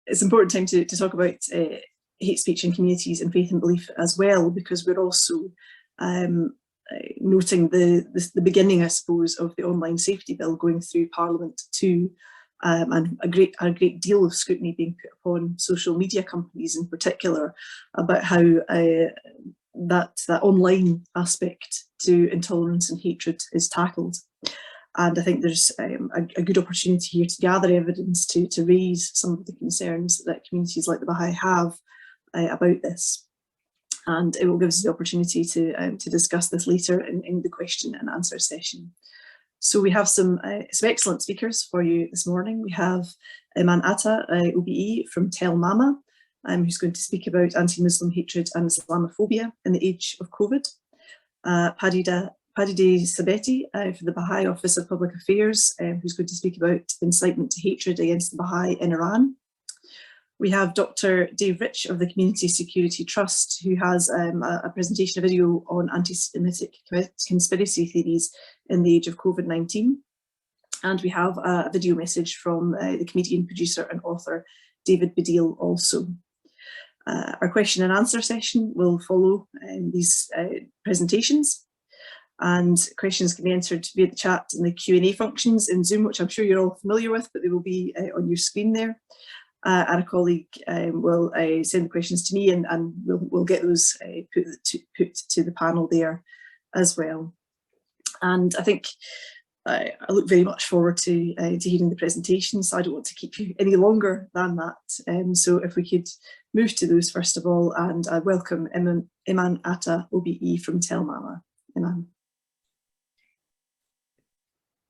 it's an important time to talk about hate speech in communities and faith and belief as well, because we're also noting the beginning, I suppose, of the online safety bill going through Parliament too, and a great deal of scrutiny being put upon social media companies in particular about how that online aspect to intolerance and hatred is tackled. And I think there's a good opportunity here to gather evidence to raise some of the concerns that communities like the Baha'i have about this. And it will give us the opportunity to discuss this later in the question and answer session. So we have some excellent speakers for you this morning. We have Iman Atta, OBE from Tell Mama, who's going to speak about anti-Muslim hatred and Islamophobia in the age of COVID. Padideh Sabeti from the Baha'i Office of Public Affairs, who's going to speak about incitement to hatred against the Baha'i in Iran. We have Dr. Dave Rich of the Community Security Trust, who has a presentation, a video on anti-Semitic conspiracy theories in the age of COVID-19. And we have a video message from the comedian, producer and author, David Baddiel also. Our question and answer session will follow these presentations. And questions can be entered via the chat and the Q&A functions in Zoom, which I'm sure you're all familiar with, but they will be on your screen there. And a colleague will send the questions to me, and we'll get those put to the panel there as well. And I think I look very much forward to hearing the presentation, so I don't want to keep you any longer than that. So if we could move to those first of all, and I welcome Iman Atta, OBE from Tell Mama. Iman.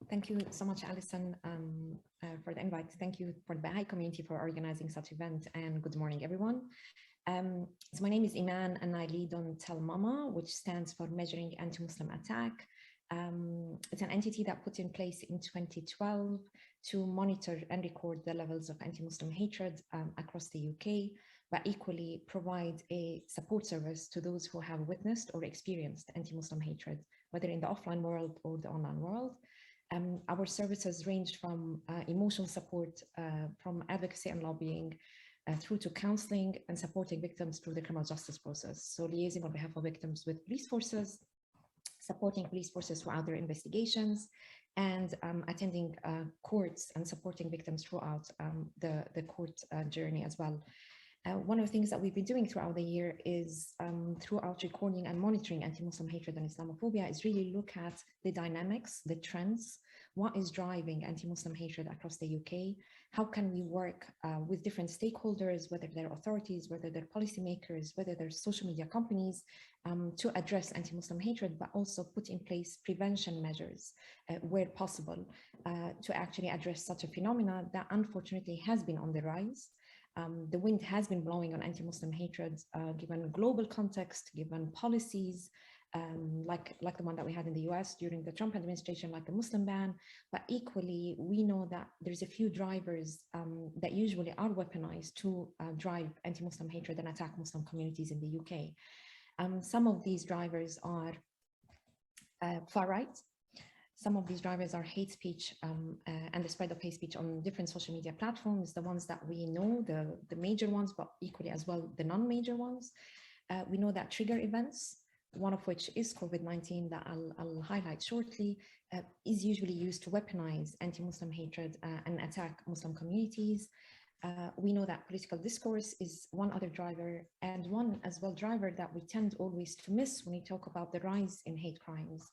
Thank you so much, Alison, for the invite. Thank you for the Baha'i community for organizing such event, and good morning, everyone. So my name is Iman, and I lead on Tell Mama, which stands for Measuring Anti-Muslim Attack. It's an entity that put in place in 2012 to monitor and record the levels of anti-Muslim hatred across the UK, but equally provide a support service to those who have witnessed or experienced anti-Muslim hatred, whether in the offline world or the online world. Our services ranged from emotional support, from advocacy and lobbying, through to counseling and supporting victims through the criminal justice process. So liaising on behalf of victims with police forces, supporting police forces throughout their investigations, and attending courts and supporting victims throughout the court journey as well. One of the things that we've been doing throughout the year is throughout recording and monitoring anti-Muslim hatred and Islamophobia is really look at the dynamics, the trends, what is driving anti-Muslim hatred across the UK, how can we work with different stakeholders, whether they're authorities, whether they're policymakers, whether they're social media companies, to address anti-Muslim hatred, but also put in place prevention measures where possible to actually address such a phenomena that unfortunately has been on the rise. The wind has been blowing on anti-Muslim hatred, given global context, given policies, like the one that we had in the US during the Trump administration, like the Muslim ban. But equally, we know that there's a few drivers that usually are weaponized to drive anti-Muslim hatred and attack Muslim communities in the UK. Some of these drivers are far right. Some of these drivers are hate speech and the spread of hate speech on different social media platforms, the ones that we know, the major ones, but equally as well, the non-major ones. We know that trigger events, one of which is COVID-19 that I'll highlight shortly, is usually used to weaponize anti-Muslim hatred and attack Muslim communities. We know that political discourse is one other driver, and one as well driver that we tend always to miss when we talk about the rise in hate crimes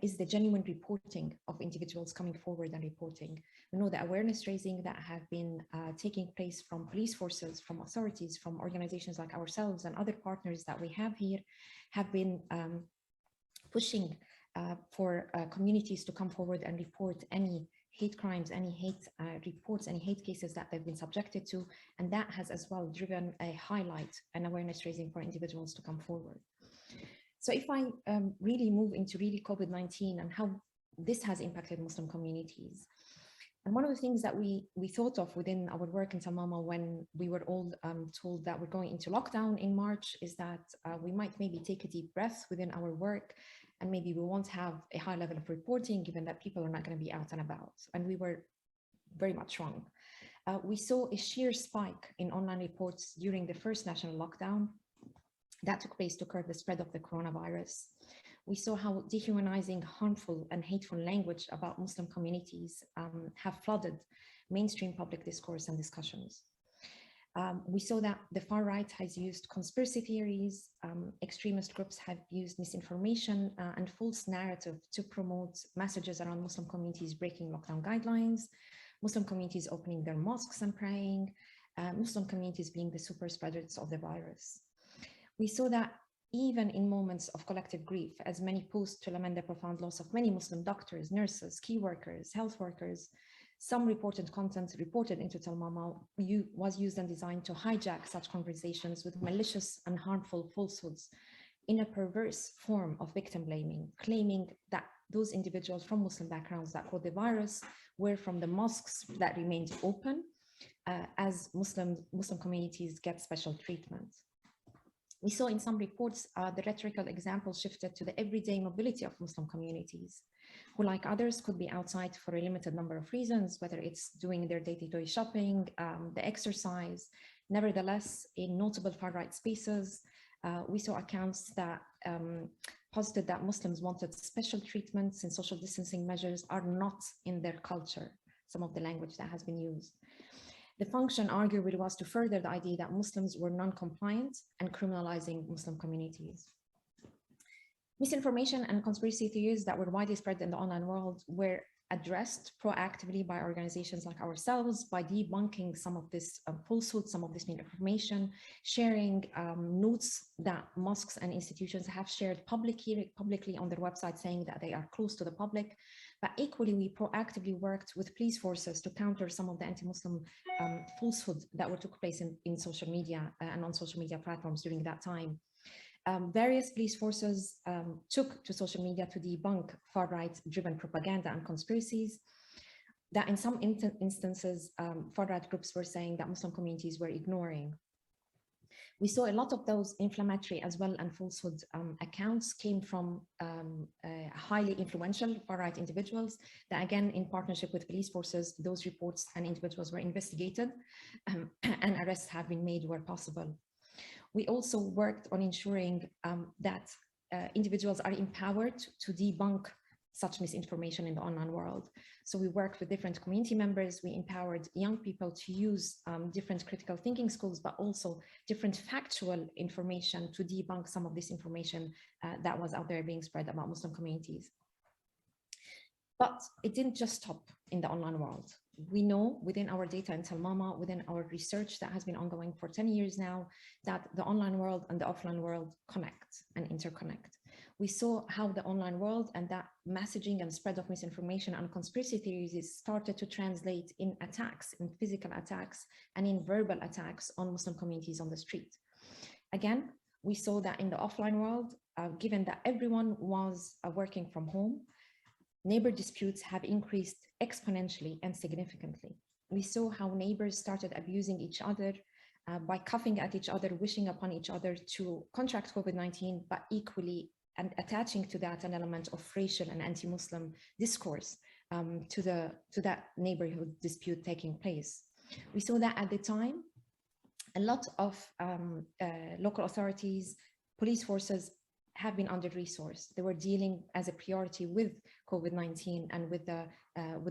is the genuine reporting of individuals coming forward and reporting. We know that awareness raising that have been taking place from police forces, from authorities, from organizations like ourselves and other partners that we have here have been pushing for communities to come forward and report any hate crimes, any hate reports, any hate cases that they've been subjected to. And that has as well driven a highlight and awareness raising for individuals to come forward. So if I really move into really COVID-19 and how this has impacted Muslim communities. And one of the things that we thought of within our work in Tell Mama when we were all told that we're going into lockdown in March is that we might maybe take a deep breath within our work, and maybe we won't have a high level of reporting given that people are not going to be out and about. And we were very much wrong. We saw a sheer spike in online reports during the first national lockdown that took place to curb the spread of the coronavirus. We saw how dehumanizing, harmful, and hateful language about Muslim communities have flooded mainstream public discourse and discussions. We saw that the far right has used conspiracy theories, extremist groups have used misinformation and false narrative to promote messages around Muslim communities breaking lockdown guidelines, Muslim communities opening their mosques and praying, Muslim communities being the super spreaders of the virus. We saw that even in moments of collective grief, as many post to lament the profound loss of many Muslim doctors, nurses, key workers, health workers, some reported content reported into Tell Mama was used and designed to hijack such conversations with malicious and harmful falsehoods in a perverse form of victim blaming, claiming that those individuals from Muslim backgrounds that caught the virus were from the mosques that remained open, as Muslim communities get special treatment. We saw in some reports the rhetorical example shifted to the everyday mobility of Muslim communities, who like others could be outside for a limited number of reasons, whether it's doing their day-to-day shopping, the exercise. Nevertheless, in notable far-right spaces, we saw accounts that posited that Muslims wanted special treatments and social distancing measures are not in their culture, some of the language that has been used. The function arguably was to further the idea that Muslims were non-compliant and criminalizing Muslim communities. Misinformation and conspiracy theories that were widely spread in the online world were addressed proactively by organizations like ourselves by debunking some of this falsehood, some of this misinformation, sharing notes that mosques and institutions have shared publicly on their website saying that they are close to the public. But equally, we proactively worked with police forces to counter some of the anti-Muslim falsehood that took place in social media and on social media platforms during that time. Various police forces took to social media to debunk far-right driven propaganda and conspiracies that in some instances, far-right groups were saying that Muslim communities were ignoring. We saw a lot of those inflammatory as well and falsehood accounts came from highly influential far-right individuals that, again, in partnership with police forces, those reports and individuals were investigated and arrests have been made where possible. We also worked on ensuring that individuals are empowered to debunk such misinformation in the online world. So we worked with different community members. We empowered young people to use different critical thinking skills, but also different factual information to debunk some of this information that was out there being spread about Muslim communities. But it didn't just stop in the online world. We know within our data in Tell Mama, within our research that has been ongoing for 10 years now, that the online world and the offline world connect and interconnect. We saw how the online world and that messaging and spread of misinformation and conspiracy theories started to translate in attacks, in physical attacks, and in verbal attacks on Muslim communities on the street. Again, we saw that in the offline world, given that everyone was working from home, neighbor disputes have increased exponentially and significantly. We saw how neighbors started abusing each other by coughing at each other, wishing upon each other to contract COVID-19, but equally and attaching to that an element of racial and anti-Muslim discourse to that neighborhood dispute taking place. We saw that at the time, a lot of local authorities, police forces have been under-resourced. They were dealing as a priority with COVID-19 and with the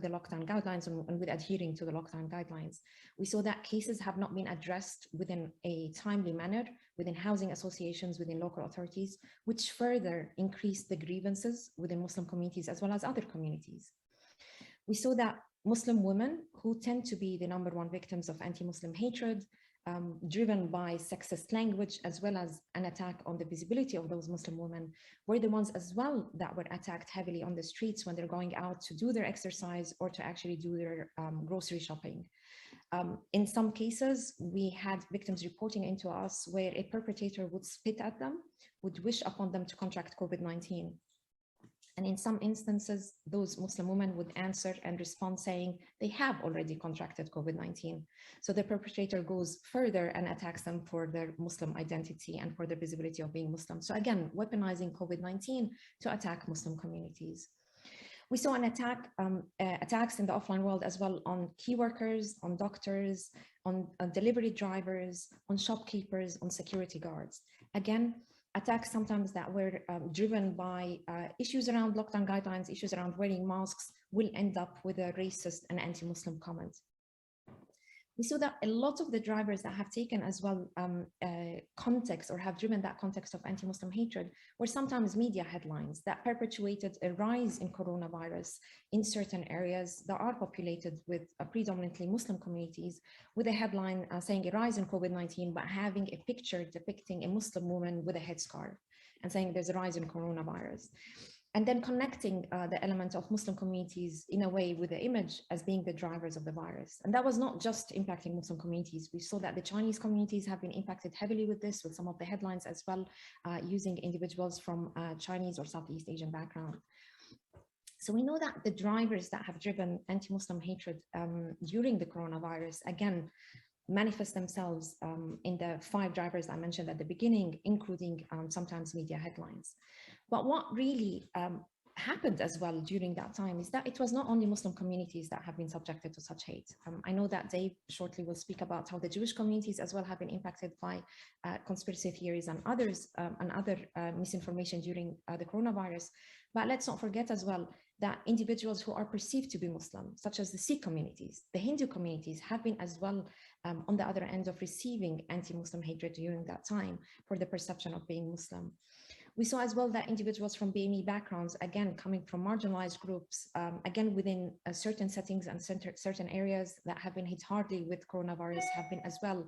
lockdown guidelines and with adhering to the lockdown guidelines. We saw that cases have not been addressed within a timely manner, within housing associations, within local authorities, which further increased the grievances within Muslim communities as well as other communities. We saw that Muslim women, who tend to be the #1 victims of anti-Muslim hatred, driven by sexist language, as well as an attack on the visibility of those Muslim women, were the ones as well that were attacked heavily on the streets when they're going out to do their exercise or to actually do their grocery shopping. In some cases, we had victims reporting into us where a perpetrator would spit at them, would wish upon them to contract COVID-19. And in some instances, those Muslim women would answer and respond saying they have already contracted COVID-19. So the perpetrator goes further and attacks them for their Muslim identity and for their visibility of being Muslim. So again, weaponizing COVID-19 to attack Muslim communities. We saw attacks in the offline world as well on key workers, on doctors, on delivery drivers, on shopkeepers, on security guards. Again, attacks sometimes that were driven by issues around lockdown guidelines, issues around wearing masks, will end up with a racist and anti-Muslim comment. We saw that a lot of the drivers that have taken as well context or have driven that context of anti-Muslim hatred were sometimes media headlines that perpetuated a rise in coronavirus in certain areas that are populated with predominantly Muslim communities, with a headline saying a rise in COVID-19, but having a picture depicting a Muslim woman with a headscarf and saying there's a rise in coronavirus. And then connecting the element of Muslim communities in a way with the image as being the drivers of the virus. And that was not just impacting Muslim communities. We saw that the Chinese communities have been impacted heavily with this, with some of the headlines as well, using individuals from Chinese or Southeast Asian background. So we know that the drivers that have driven anti-Muslim hatred during the coronavirus, again, manifest themselves in the 5 drivers I mentioned at the beginning, including sometimes media headlines. But what really happened as well during that time is that it was not only Muslim communities that have been subjected to such hate. I know that Dave shortly will speak about how the Jewish communities as well have been impacted by conspiracy theories and others and other misinformation during the coronavirus. But let's not forget as well that individuals who are perceived to be Muslim, such as the Sikh communities, the Hindu communities, have been as well on the other end of receiving anti-Muslim hatred during that time for the perception of being Muslim. We saw as well that individuals from Bahá'í backgrounds, again, coming from marginalized groups, again, within certain settings and certain areas that have been hit hardly with coronavirus, have been as well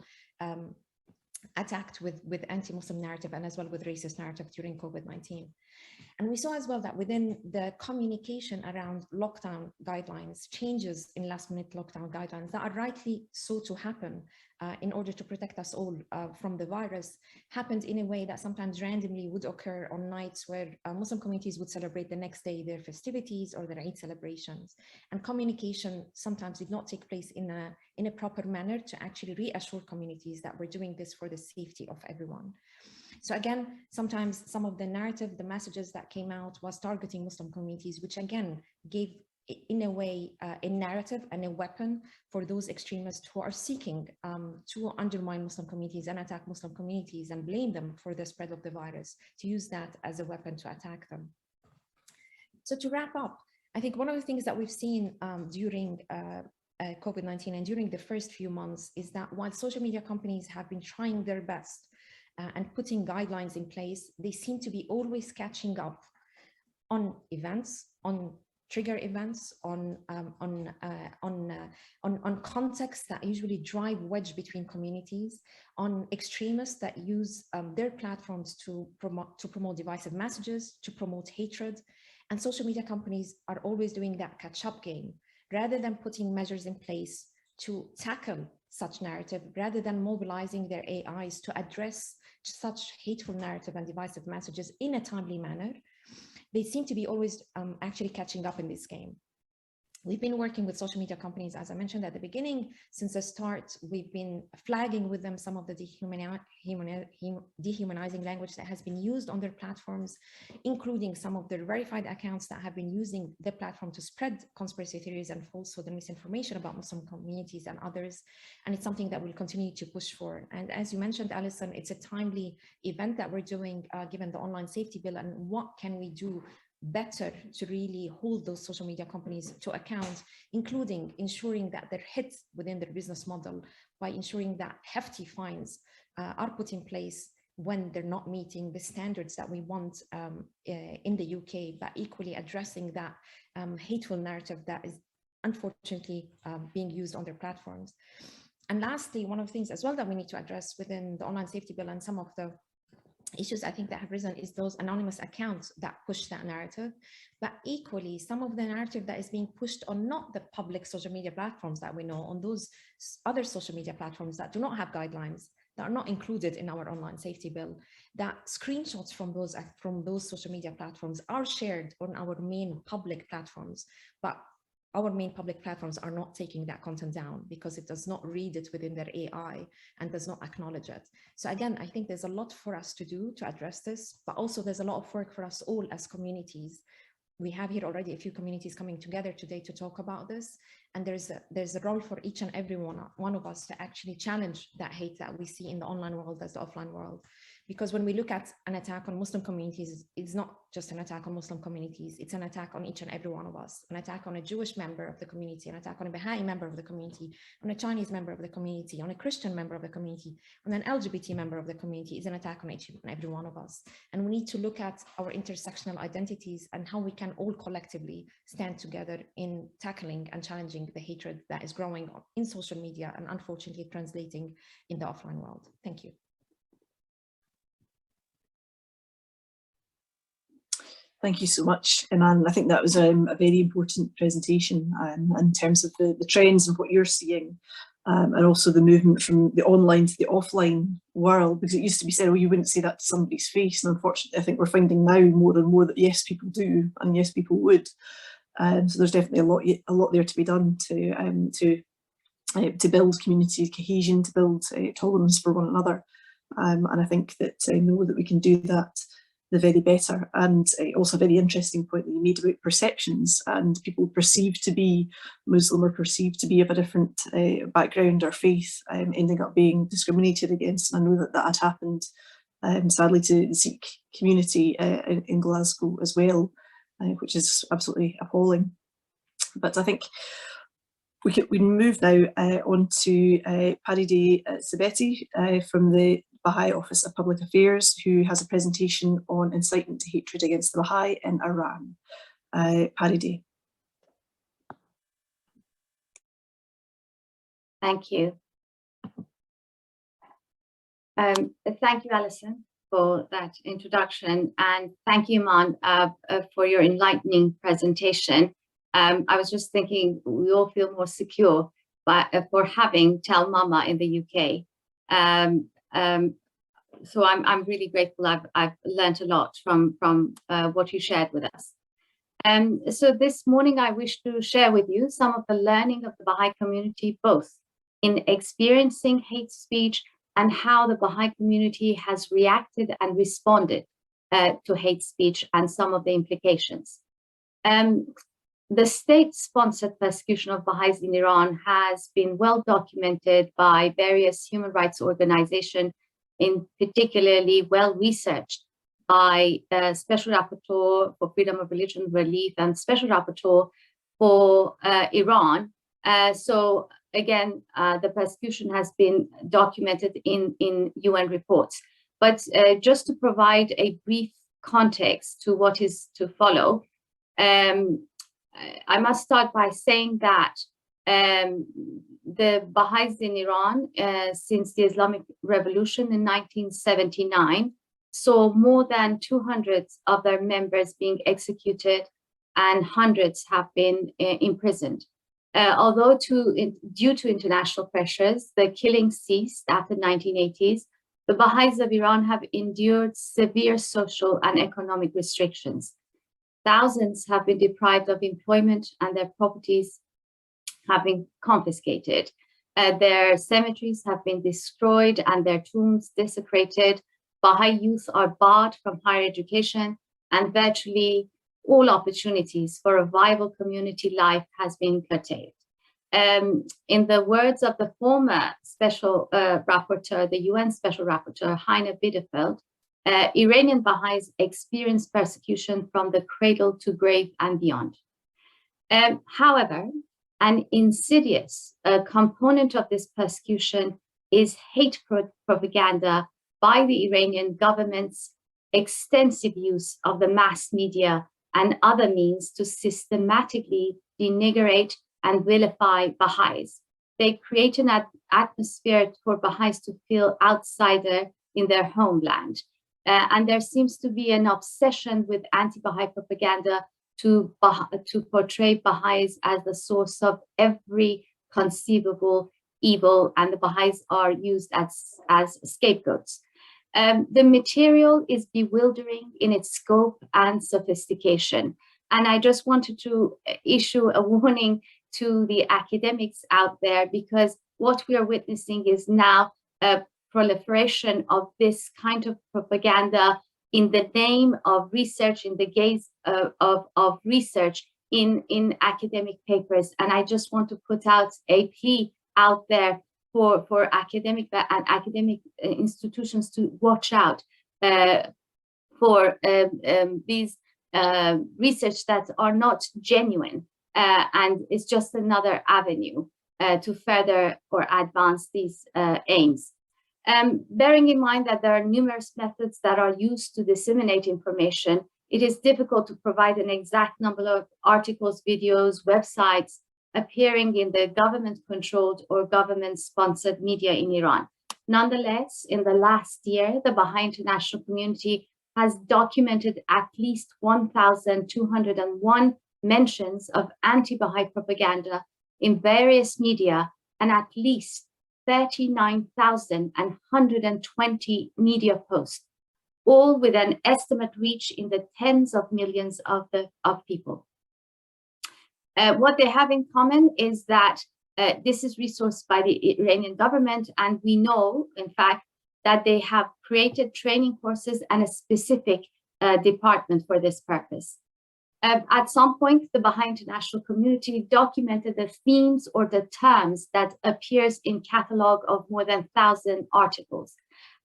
attacked with anti-Muslim narrative and as well with racist narrative during COVID-19. And we saw as well that within the communication around lockdown guidelines, changes in last-minute lockdown guidelines that are rightly so to happen in order to protect us all from the virus, happened in a way that sometimes randomly would occur on nights where Muslim communities would celebrate the next day their festivities or their Eid celebrations. And communication sometimes did not take place in a proper manner to actually reassure communities that we're doing this for the safety of everyone. So again, sometimes some of the narrative, the messages that came out was targeting Muslim communities, which again gave in a way a narrative and a weapon for those extremists who are seeking to undermine Muslim communities and attack Muslim communities and blame them for the spread of the virus, to use that as a weapon to attack them. So to wrap up, I think one of the things that we've seen during COVID-19 and during the first few months is that while social media companies have been trying their best and putting guidelines in place, they seem to be always catching up on events, on trigger events, on contexts that usually drive wedge between communities, on extremists that use their platforms to promote divisive messages, to promote hatred. And social media companies are always doing that catch-up game, rather than putting measures in place to tackle such narrative, rather than mobilizing their AIs to address such hateful narrative and divisive messages in a timely manner. They seem to be always actually catching up in this game. We've been working with social media companies, as I mentioned at the beginning, since the start. We've been flagging with them some of the dehumanizing language that has been used on their platforms, including some of their verified accounts that have been using the platform to spread conspiracy theories and falsehood and misinformation about Muslim communities and others. And it's something that we'll continue to push for. And as you mentioned, Alison, it's a timely event that we're doing given the online safety bill, and what can we do better to really hold those social media companies to account, including ensuring that they're hit within their business model by ensuring that hefty fines are put in place when they're not meeting the standards that we want in the UK, but equally addressing that hateful narrative that is unfortunately being used on their platforms. And lastly, one of the things as well that we need to address within the online safety bill and some of the issues I think that have risen is those anonymous accounts that push that narrative, but equally some of the narrative that is being pushed on not the public social media platforms that we know, on those other social media platforms that do not have guidelines, that are not included in our online safety bill, that screenshots from those social media platforms are shared on our main public platforms, but our main public platforms are not taking that content down because it does not read it within their AI and does not acknowledge it. So again, I think there's a lot for us to do to address this, but also there's a lot of work for us all as communities we have here already a few communities coming together today to talk about this. And there's a role for each and every one of us to actually challenge that hate that we see in the online world as the offline world. Because when we look at an attack on Muslim communities, it's not just an attack on Muslim communities, it's an attack on each and every one of us. An attack on a Jewish member of the community, an attack on a Baha'i member of the community, on a Chinese member of the community, on a Christian member of the community, on an LGBT member of the community, is an attack on each and every one of us. And we need to look at our intersectional identities and how we can all collectively stand together in tackling and challenging the hatred that is growing in social media and unfortunately translating in the offline world. Thank you. Thank you so much, Iman. I think that was a very important presentation in terms of the trends and what you're seeing, and also the movement from the online to the offline world, because it used to be said, oh, you wouldn't say that to somebody's face. And unfortunately, I think we're finding now more and more that yes, people do, and yes, people would. So there's definitely a lot there to be done to build community cohesion, to build tolerance for one another. And I think that I know that we can do that the very better. And also a very interesting point that you made about perceptions, and people perceived to be Muslim or perceived to be of a different background or faith ending up being discriminated against. And I know that that had happened sadly to the Sikh community in Glasgow as well, which is absolutely appalling. But I think we move now on to Padideh Sabeti from the Baha'i Office of Public Affairs, who has a presentation on incitement to hatred against the Baha'i in Iran. Padideh. Thank you. Thank you, Alison, for that introduction, and thank you, Iman, for your enlightening presentation. I was just thinking we all feel more secure for having Tell Mama in the UK. So I'm really grateful. I've learned a lot from what you shared with us. So this morning I wish to share with you some of the learning of the Baha'i community, both in experiencing hate speech and how the Baha'i community has reacted and responded to hate speech and some of the implications. The state-sponsored persecution of Baha'is in Iran has been well documented by various human rights organizations, in particularly well researched by Special Rapporteur for Freedom of Religion Relief and Special Rapporteur for Iran. So again, the persecution has been documented in UN reports. But just to provide a brief context to what is to follow, I must start by saying that the Baha'is in Iran, since the Islamic Revolution in 1979, saw more than 200 of their members being executed and hundreds have been imprisoned. Although due to international pressures, the killing ceased after the 1980s, the Baha'is of Iran have endured severe social and economic restrictions. Thousands have been deprived of employment and their properties have been confiscated. Their cemeteries have been destroyed and their tombs desecrated. Baha'i youth are barred from higher education, and virtually all opportunities for a viable community life has been curtailed. In the words of the former Special Rapporteur, the UN Special Rapporteur, Heine Biederfeld, Iranian Baha'is experience persecution from the cradle to grave and beyond. However, an insidious component of this persecution is hate propaganda by the Iranian government's extensive use of the mass media and other means to systematically denigrate and vilify Baha'is. They create an atmosphere for Baha'is to feel outsider in their homeland. And there seems to be an obsession with anti-Baha'i propaganda to portray Baha'is as the source of every conceivable evil, and the Baha'is are used as scapegoats. The material is bewildering in its scope and sophistication. And I just wanted to issue a warning to the academics out there, because what we are witnessing is now a proliferation of this kind of propaganda in the name of research, in the gaze of research in academic papers. And I just want to put out a plea out there for academic and academic institutions to watch out for these research that are not genuine, and it's just another avenue to further or advance these aims. Bearing in mind that there are numerous methods that are used to disseminate information, it is difficult to provide an exact number of articles, videos, websites appearing in the government-controlled or government-sponsored media in Iran. Nonetheless, in the last year, the Baha'i international community has documented at least 1,201 mentions of anti-Baha'i propaganda in various media, and at least 39,120 media posts, all with an estimate reach in the tens of millions of people. What they have in common is that this is resourced by the Iranian government, and we know, in fact, that they have created training courses and a specific department for this purpose. At some point, the Baha'i international community documented the themes or the terms that appears in catalog of more than 1,000 articles.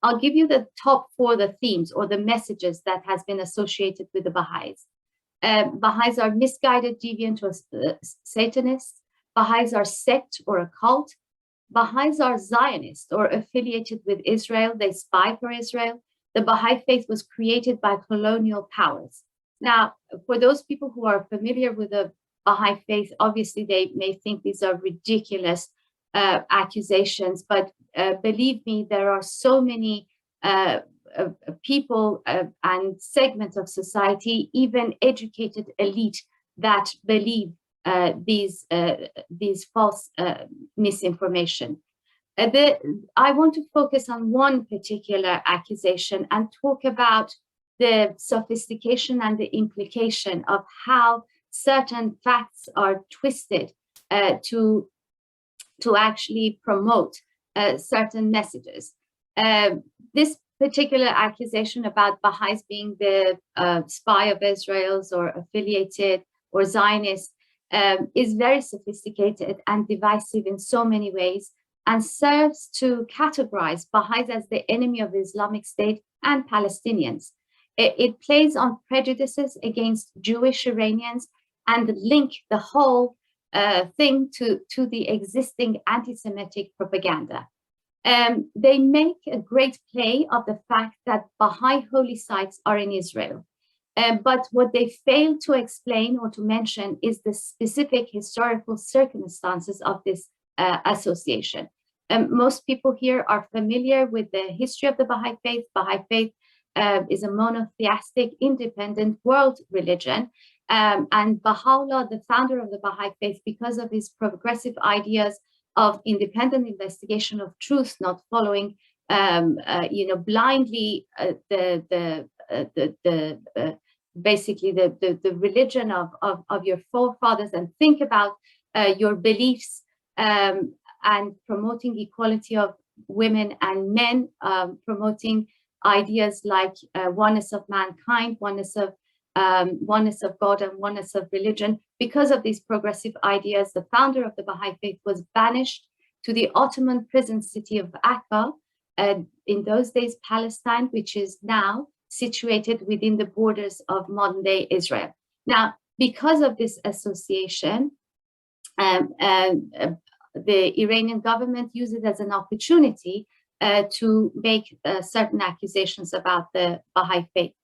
I'll give you the top 4 the themes or the messages that has been associated with the Baha'is. Baha'is are misguided, deviant, or Satanists. Baha'is are sect or a cult. Baha'is are Zionist or affiliated with Israel. They spy for Israel. The Baha'i faith was created by colonial powers. Now, for those people who are familiar with the Baha'i faith, obviously they may think these are ridiculous accusations, but believe me, there are so many people and segments of society, even educated elite, that believe these false misinformation. I want to focus on one particular accusation and talk about the sophistication and the implication of how certain facts are twisted to actually promote certain messages. This particular accusation about Baha'is being the spy of Israel's or affiliated or Zionist is very sophisticated and divisive in so many ways, and serves to categorize Baha'is as the enemy of the Islamic State and Palestinians. It plays on prejudices against Jewish Iranians and link the whole thing to the existing anti-Semitic propaganda. They make a great play of the fact that Baha'i holy sites are in Israel. But what they fail to explain or to mention is the specific historical circumstances of this association. Most people here are familiar with the history of the Baha'i faith. Baha'i faith is a monotheistic, independent world religion. And Baha'u'llah, the founder of the Baha'i faith, because of his progressive ideas of independent investigation of truth, not following, blindly basically the religion of your forefathers, and think about your beliefs, and promoting equality of women and men, promoting ideas like oneness of mankind, oneness of God, and oneness of religion. Because of these progressive ideas, the founder of the Baha'i faith was banished to the Ottoman prison city of Atta, in those days Palestine, which is now situated within the borders of modern-day Israel. Now, because of this association, the Iranian government used it as an opportunity to make certain accusations about the Baha'i faith.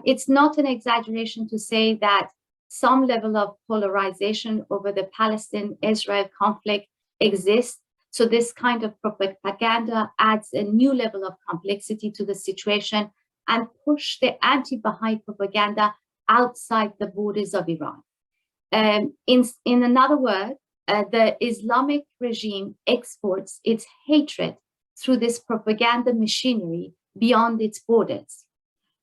It's not an exaggeration to say that some level of polarization over the Palestine-Israel conflict exists. So this kind of propaganda adds a new level of complexity to the situation and push the anti-Baha'i propaganda outside the borders of Iran. In another word, the Islamic regime exports its hatred through this propaganda machinery beyond its borders.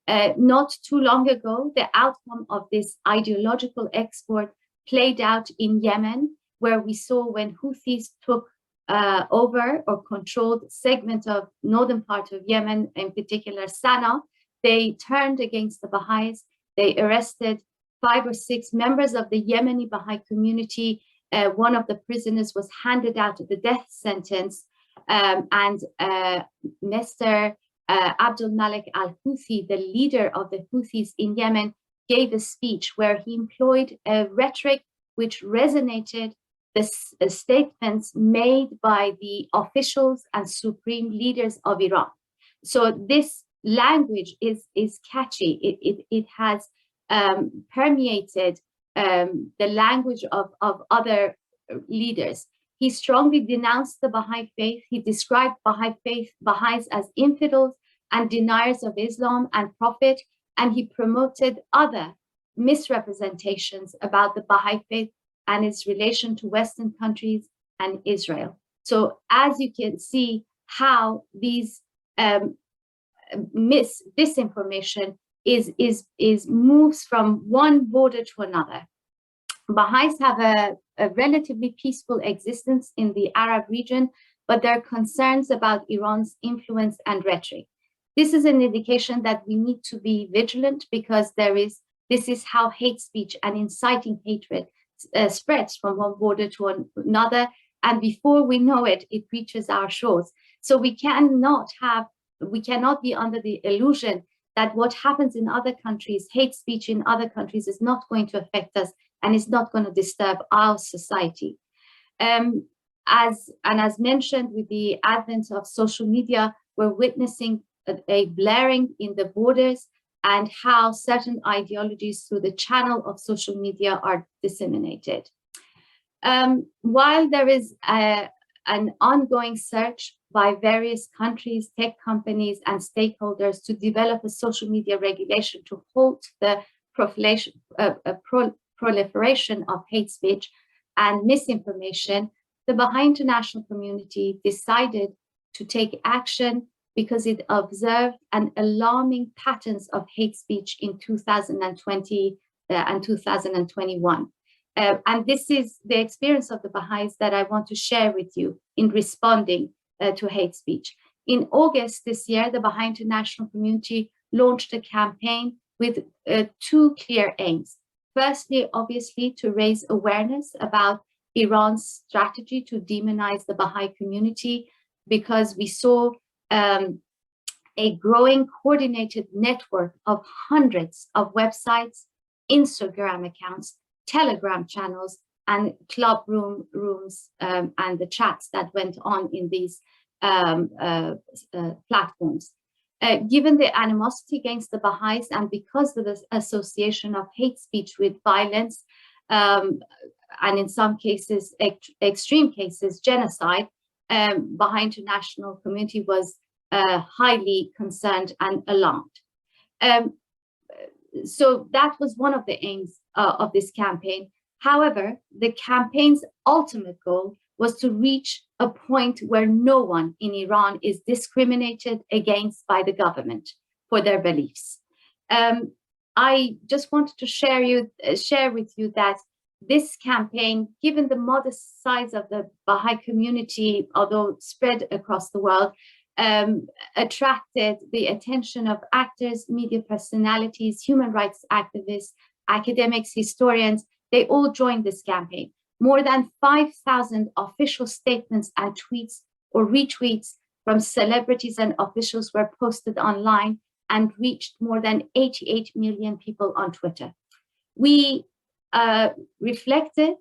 Not too long ago, the outcome of this ideological export played out in Yemen, where we saw when Houthis took over or controlled segment of northern part of Yemen, in particular Sana'a, they turned against the Baha'is. They arrested 5 or 6 members of the Yemeni Baha'i community. One of the prisoners was handed out the death sentence, and Mr. Abdul Malik al-Houthi, the leader of the Houthis in Yemen, gave a speech where he employed a rhetoric which resonated the statements made by the officials and supreme leaders of Iran. So this language is catchy. It has permeated the language of other leaders. He strongly denounced the Baha'i faith. He described Baha'is as infidels and deniers of Islam and Prophet, and he promoted other misrepresentations about the Baha'i faith and its relation to Western countries and Israel. So as you can see how these disinformation is moves from one border to another. Baha'is have a relatively peaceful existence in the Arab region, but there are concerns about Iran's influence and rhetoric. This is an indication that we need to be vigilant, because this is how hate speech and inciting hatred spreads from one border to another, and before we know it, it reaches our shores. So we cannot be under the illusion that what happens in other countries, hate speech in other countries, is not going to affect us and is not going to disturb our society. As mentioned, with the advent of social media, we're witnessing a blurring in the borders and how certain ideologies through the channel of social media are disseminated. While there is an ongoing search by various countries, tech companies, and stakeholders to develop a social media regulation to halt the proliferation of hate speech and misinformation, the Baha'i international community decided to take action because it observed an alarming patterns of hate speech in 2020 and 2021. And this is the experience of the Baha'is that I want to share with you in responding to hate speech. In August this year, the Baha'i international community launched a campaign with 2 clear aims. Firstly, obviously, to raise awareness about Iran's strategy to demonize the Baha'i community, because we saw a growing coordinated network of hundreds of websites, Instagram accounts, Telegram channels, and club rooms and the chats that went on in these platforms. Given the animosity against the Baha'is and because of the association of hate speech with violence, and in some cases, extreme cases, genocide, Baha'i international community was highly concerned and alarmed. So that was one of the aims of this campaign. However, the campaign's ultimate goal was to reach a point where no one in Iran is discriminated against by the government for their beliefs. I just wanted to share with you that this campaign, given the modest size of the Baha'i community, although spread across the world, attracted the attention of actors, media personalities, human rights activists, academics, historians. They all joined this campaign. More than 5,000 official statements and tweets or retweets from celebrities and officials were posted online and reached more than 88 million people on Twitter. We reflected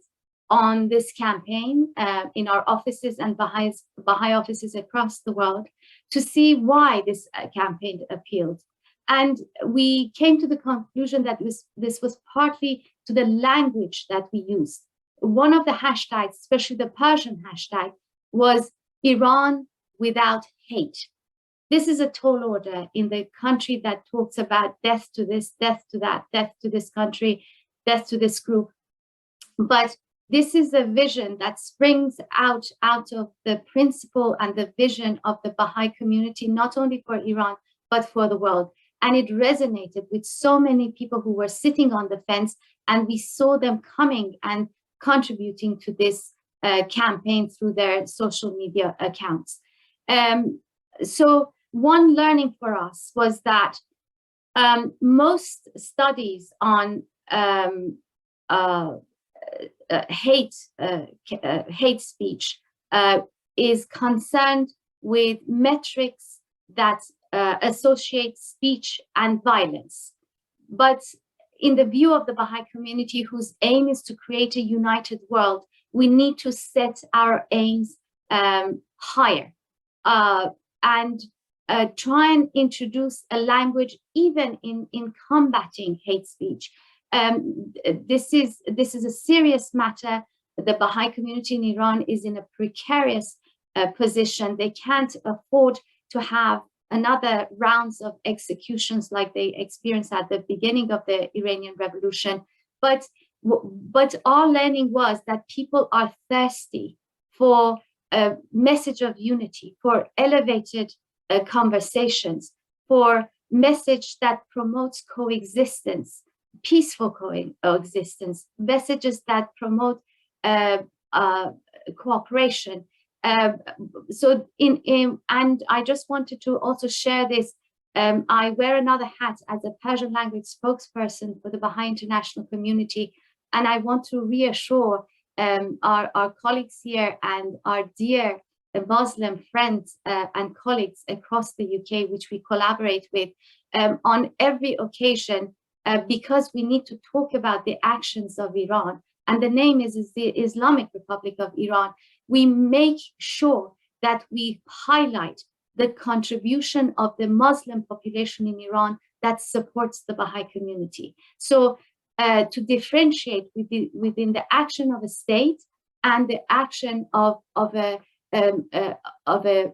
on this campaign in our offices and Baha'i offices across the world to see why this campaign appealed. And we came to the conclusion that this was partly to the language that we used. One of the hashtags, especially the Persian hashtag, was Iran without hate. This is a tall order in the country that talks about death to this, death to that, death to this country, death to this group. But this is a vision that springs out of the principle and the vision of the Baha'i community, not only for Iran, but for the world. And it resonated with so many people who were sitting on the fence, and we saw them coming and contributing to this campaign through their social media accounts. So one learning for us was that Most studies on hate speech is concerned with metrics that associate speech and violence. But in the view of the Baha'i community, whose aim is to create a united world, we need to set our aims higher and try and introduce a language even in combating hate speech. This is a serious matter. The Baha'i community in Iran is in a precarious position. They can't afford to have another rounds of executions like they experienced at the beginning of the Iranian Revolution. But our learning was that people are thirsty for a message of unity, for elevated conversations, for message that promotes coexistence, peaceful coexistence, messages that promote cooperation. So and I just wanted to also share this. I wear another hat as a Persian language spokesperson for the Baha'i international community, and I want to reassure our colleagues here and our dear Muslim friends and colleagues across the UK, which we collaborate with on every occasion, because we need to talk about the actions of Iran, and the name is the Islamic Republic of Iran. We make sure that we highlight the contribution of the Muslim population in Iran that supports the Baha'i community. So to differentiate within the action of a state and the action of a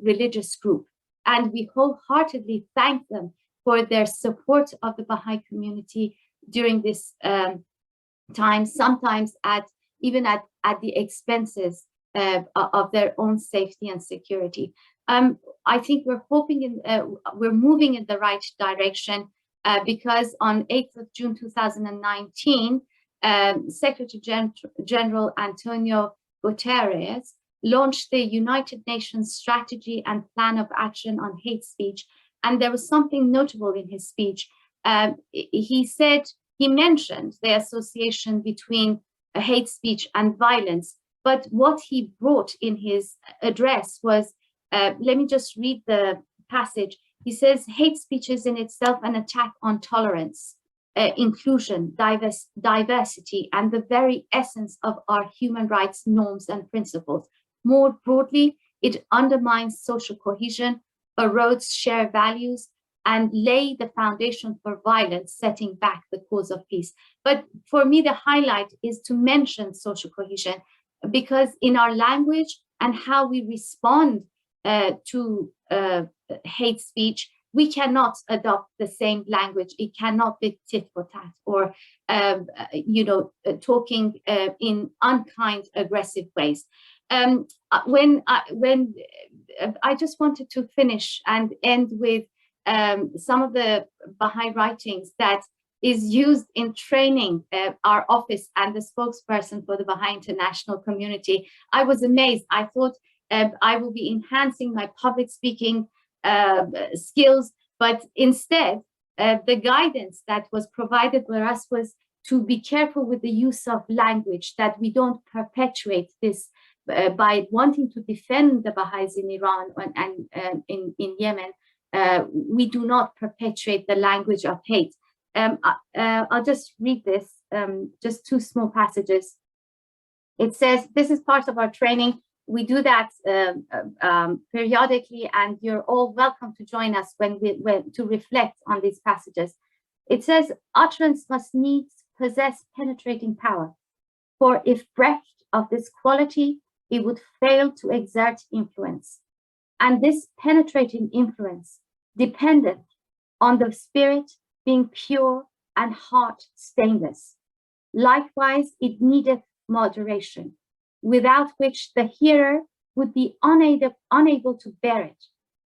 religious group. And we wholeheartedly thank them for their support of the Baha'i community during this time, sometimes even at the expenses of their own safety and security. I think we're hoping we're moving in the right direction because on 8th of June 2019, Secretary General Antonio Guterres launched the United Nations Strategy and Plan of Action on Hate Speech. And there was something notable in his speech. He mentioned the association between hate speech and violence. But what he brought in his address was, let me just read the passage. He says, hate speech is in itself an attack on tolerance, inclusion, diversity, and the very essence of our human rights norms and principles. More broadly, it undermines social cohesion, erodes shared values, and lay the foundation for violence, setting back the cause of peace. But for me, the highlight is to mention social cohesion, because in our language and how we respond to hate speech, we cannot adopt the same language. It cannot be tit for tat or, talking in unkind, aggressive ways. When I just wanted to finish and end with some of the Baha'i writings that is used in training our office and the spokesperson for the Baha'i international community. I was amazed. I thought I will be enhancing my public speaking skills, but instead the guidance that was provided for us was to be careful with the use of language, that we don't perpetuate this by wanting to defend the Baha'is in Iran and in Yemen. We do not perpetuate the language of hate. I'll just read this, just two small passages. It says, this is part of our training. We do that periodically, and you're all welcome to join us when to reflect on these passages. It says, utterance must needs possess penetrating power, for if bereft of this quality, it would fail to exert influence. And this penetrating influence dependent on the spirit being pure and heart stainless. Likewise, it needeth moderation, without which the hearer would be unable to bear it.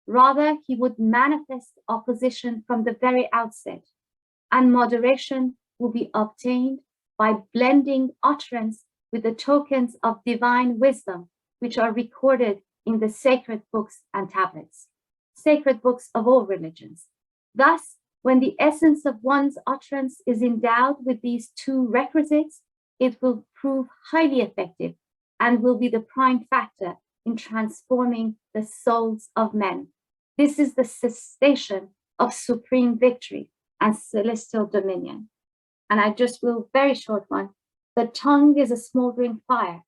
Rather, he would manifest opposition from the very outset, and moderation will be obtained by blending utterance with the tokens of divine wisdom, which are recorded in the sacred books and tablets, sacred books of all religions. Thus, When the essence of one's utterance is endowed with these two requisites, it will prove highly effective and will be the prime factor in transforming the souls of men. This is the cessation of supreme victory and celestial dominion. And I just will, very short one. The tongue is a smoldering fire,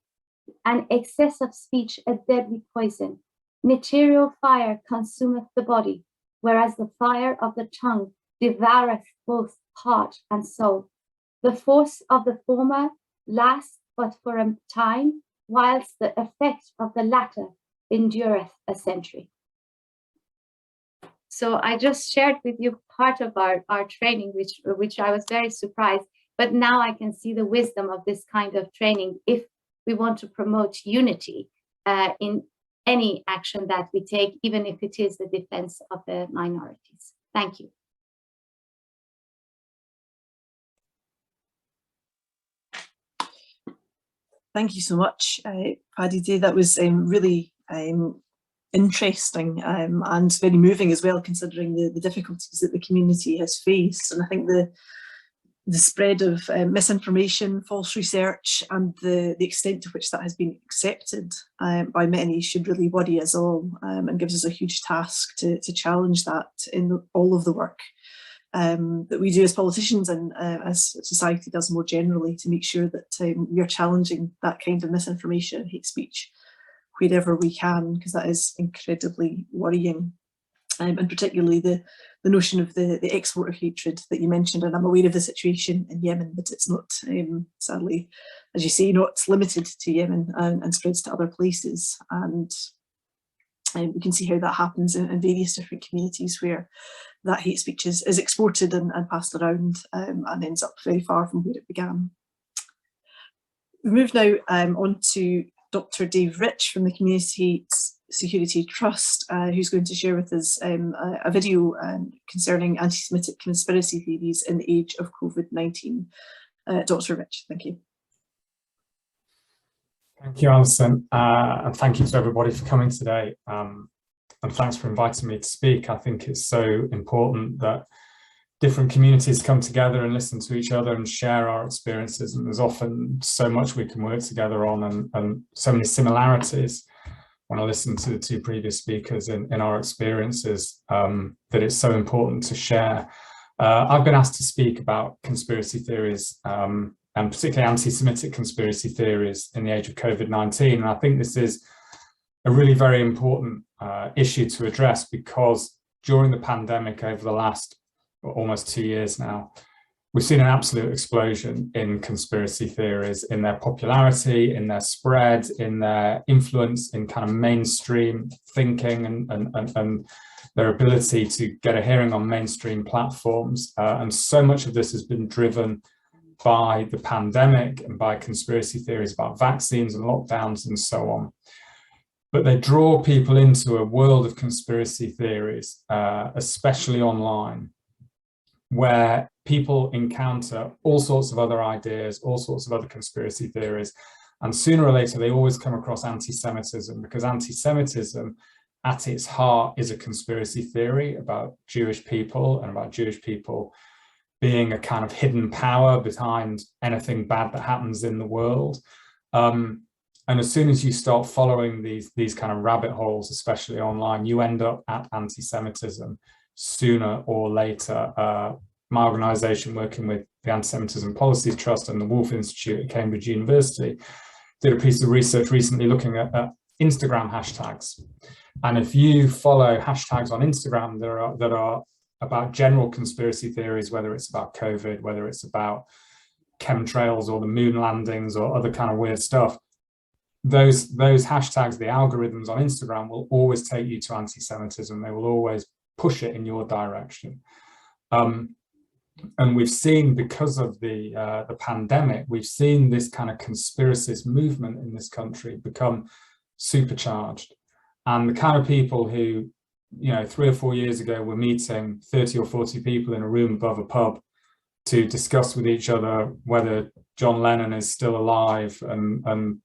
and excess of speech a deadly poison. Material fire consumeth the body, whereas the fire of the tongue devoureth both heart and soul. The force of the former lasts but for a time, whilst the effect of the latter endureth a century. So I just shared with you part of our training, which I was very surprised, but now I can see the wisdom of this kind of training if we want to promote unity in any action that we take, even if it is the defense of the minorities. Thank you. Thank you so much, Padideh. That was really interesting and very moving as well, considering the difficulties that the community has faced. And I think the spread of misinformation, false research, and the extent to which that has been accepted by many should really worry us all, and gives us a huge task to challenge that in all of the work that we do as politicians and as society does more generally, to make sure that we are challenging that kind of misinformation and hate speech wherever we can, because that is incredibly worrying. And particularly the notion of the export of hatred that you mentioned. And I'm aware of the situation in Yemen, but it's not, sadly, as you say, not limited to Yemen and spreads to other places. And we can see how that happens in various different communities where that hate speech is exported and passed around and ends up very far from where it began. We move now on to Dr. Dave Rich from the Community Security Trust, who's going to share with us a video concerning anti-Semitic conspiracy theories in the age of COVID-19. Dr. Rich, thank you. Thank you, Alison, and thank you to everybody for coming today. And thanks for inviting me to speak. I think it's so important that different communities come together and listen to each other and share our experiences. And there's often so much we can work together on, and so many similarities when I listen to the two previous speakers in our experiences, that it's so important to share. I've been asked to speak about conspiracy theories, and particularly anti-Semitic conspiracy theories in the age of COVID-19. And I think this is a really very important issue to address, because during the pandemic over the last almost 2 years now, we've seen an absolute explosion in conspiracy theories, in their popularity, in their spread, in their influence, in kind of mainstream thinking and their ability to get a hearing on mainstream platforms. And so much of this has been driven by the pandemic and by conspiracy theories about vaccines and lockdowns and so on. But they draw people into a world of conspiracy theories, especially online, where people encounter all sorts of other ideas, all sorts of other conspiracy theories, and sooner or later they always come across anti-Semitism, because anti-Semitism at its heart is a conspiracy theory about Jewish people and about Jewish people being a kind of hidden power behind anything bad that happens in the world. And as soon as you start following these kind of rabbit holes, especially online, you end up at anti-Semitism sooner or later. My organisation, working with the Anti-Semitism Policies Trust and the Wolf Institute at Cambridge University, did a piece of research recently looking at Instagram hashtags. And if you follow hashtags on Instagram that are about general conspiracy theories, whether it's about COVID, whether it's about chemtrails or the moon landings or other kind of weird stuff, those hashtags, the algorithms on Instagram will always take you to anti-Semitism. They will always push it in your direction. And we've seen, because of the pandemic, we've seen this kind of conspiracist movement in this country become supercharged. And the kind of people who, 3 or 4 years ago were meeting 30 or 40 people in a room above a pub to discuss with each other whether John Lennon is still alive, and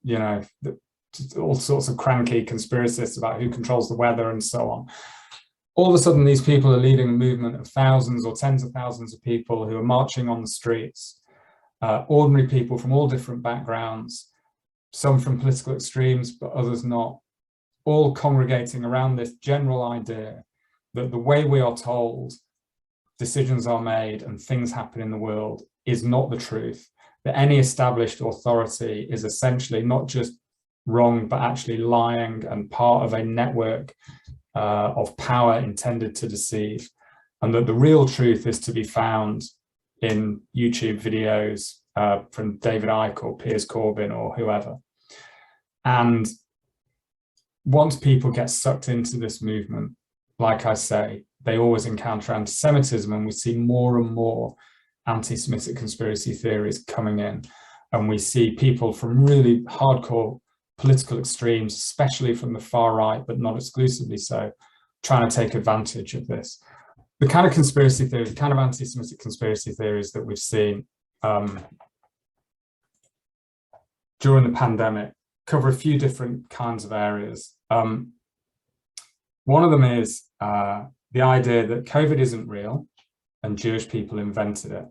all sorts of cranky conspiracists about who controls the weather and so on. all of a sudden these people are leading a movement of thousands or tens of thousands of people who are marching on the streets, ordinary people from all different backgrounds, some from political extremes, but others not, all congregating around this general idea that the way we are told decisions are made and things happen in the world is not the truth, that any established authority is essentially not just wrong, but actually lying and part of a network of power intended to deceive, and that the real truth is to be found in YouTube videos from David Icke or Piers Corbyn or whoever. And once people get sucked into this movement, like I say, they always encounter anti-Semitism, and we see more and more anti-Semitic conspiracy theories coming in. And we see people from really hardcore political extremes, especially from the far right, but not exclusively so, trying to take advantage of this. The kind of conspiracy theories, the kind of anti-Semitic conspiracy theories that we've seen during the pandemic cover a few different kinds of areas. One of them is the idea that COVID isn't real and Jewish people invented it.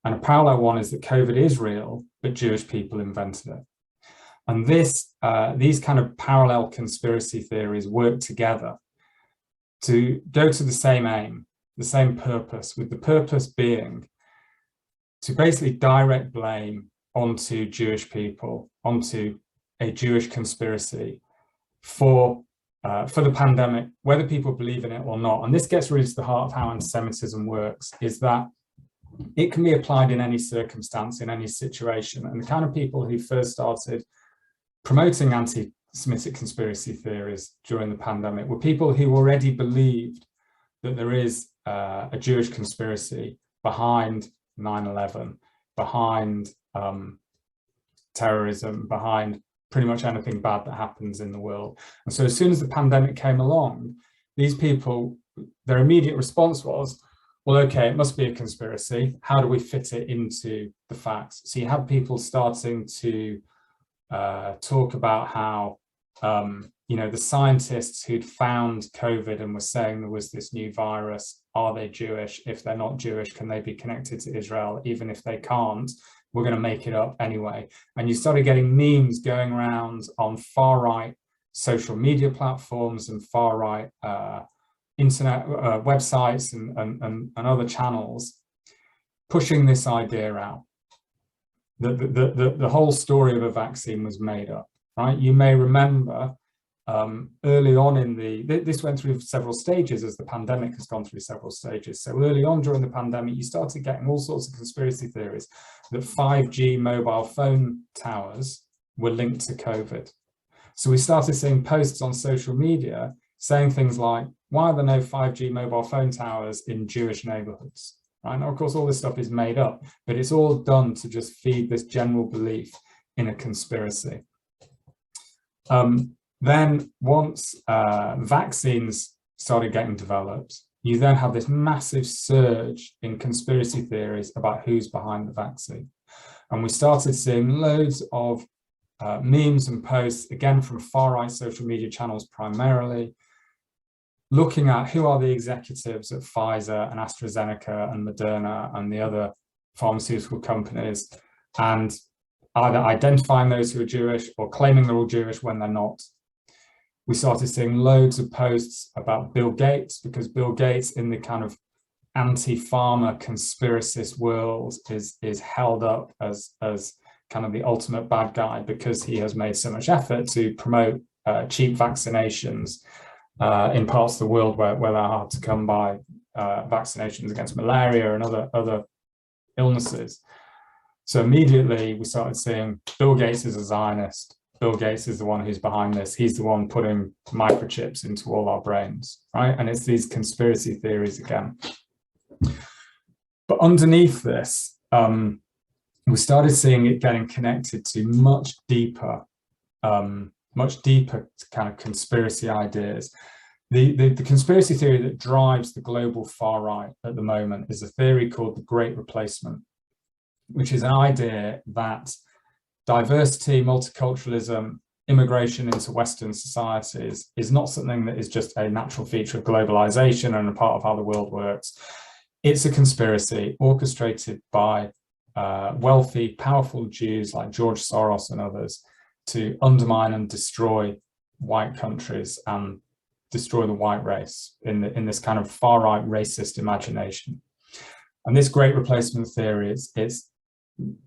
And a parallel one is that COVID is real, but Jewish people invented it. And these kind of parallel conspiracy theories work together to go to the same aim, the same purpose, with the purpose being to basically direct blame onto Jewish people, onto a Jewish conspiracy for the pandemic, whether people believe in it or not. And this gets really to the heart of how anti-Semitism works, is that it can be applied in any circumstance, in any situation. And the kind of people who first started promoting anti-Semitic conspiracy theories during the pandemic were people who already believed that there is a Jewish conspiracy behind 9/11, behind terrorism, behind pretty much anything bad that happens in the world. And so as soon as the pandemic came along, these people, their immediate response was, well, okay, it must be a conspiracy. How do we fit it into the facts? So you had people starting to talk about how, you know, the scientists who'd found COVID and were saying there was this new virus, are they Jewish? If they're not Jewish, can they be connected to Israel? Even if they can't, we're going to make it up anyway. And you started getting memes going around on far right social media platforms and far right internet websites and other channels, pushing this idea out that the whole story of a vaccine was made up, right? You may remember early on in this went through several stages as the pandemic has gone through several stages. So early on during the pandemic, you started getting all sorts of conspiracy theories that 5G mobile phone towers were linked to COVID. So we started seeing posts on social media saying things like, why are there no 5G mobile phone towers in Jewish neighborhoods? Right? Now, of course, all this stuff is made up, but it's all done to just feed this general belief in a conspiracy. Then once vaccines started getting developed, you then have this massive surge in conspiracy theories about who's behind the vaccine. And we started seeing loads of memes and posts, again, from far-right social media channels primarily, looking at who are the executives at Pfizer and AstraZeneca and Moderna and the other pharmaceutical companies, and either identifying those who are Jewish or claiming they're all Jewish when they're not. We started seeing loads of posts about Bill Gates, because Bill Gates in the kind of anti-pharma conspiracist world is held up as kind of the ultimate bad guy because he has made so much effort to promote cheap vaccinations in parts of the world where they're hard to come by, vaccinations against malaria and other illnesses. So immediately we started seeing Bill Gates is a Zionist. Bill Gates is the one who's behind this. He's the one putting microchips into all our brains, right? And it's these conspiracy theories again. But underneath this, we started seeing it getting connected to much deeper kind of conspiracy ideas. The conspiracy theory that drives the global far right at the moment is a theory called the Great Replacement, which is an idea that diversity, multiculturalism, immigration into Western societies is not something that is just a natural feature of globalization and a part of how the world works. It's a conspiracy orchestrated by wealthy, powerful Jews like George Soros and others to undermine and destroy white countries and destroy the white race in this kind of far-right racist imagination. And this great replacement theory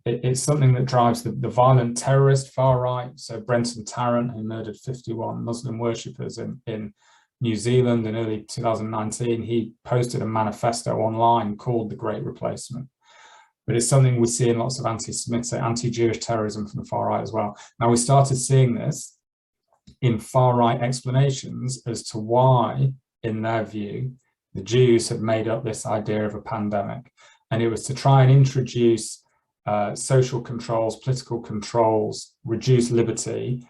it's something that drives the violent terrorist far right. So Brenton Tarrant, who murdered 51 Muslim worshippers in New Zealand in early 2019, he posted a manifesto online called The Great Replacement. But it's something we see in lots of anti-Semitic, anti-Jewish terrorism from the far right as well. Now, we started seeing this in far right explanations as to why, in their view, the Jews had made up this idea of a pandemic. And it was to try and introduce social controls, political controls, reduce liberty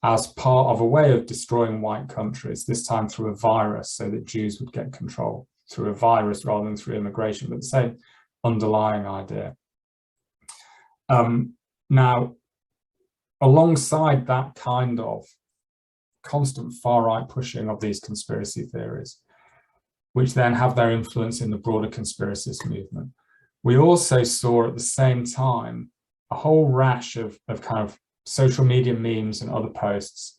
as part of a way of destroying white countries, this time through a virus, so that Jews would get control through a virus rather than through immigration, but the same underlying idea. Now, alongside that kind of constant far-right pushing of these conspiracy theories, which then have their influence in the broader conspiracist movement, we also saw at the same time a whole rash of kind of social media memes and other posts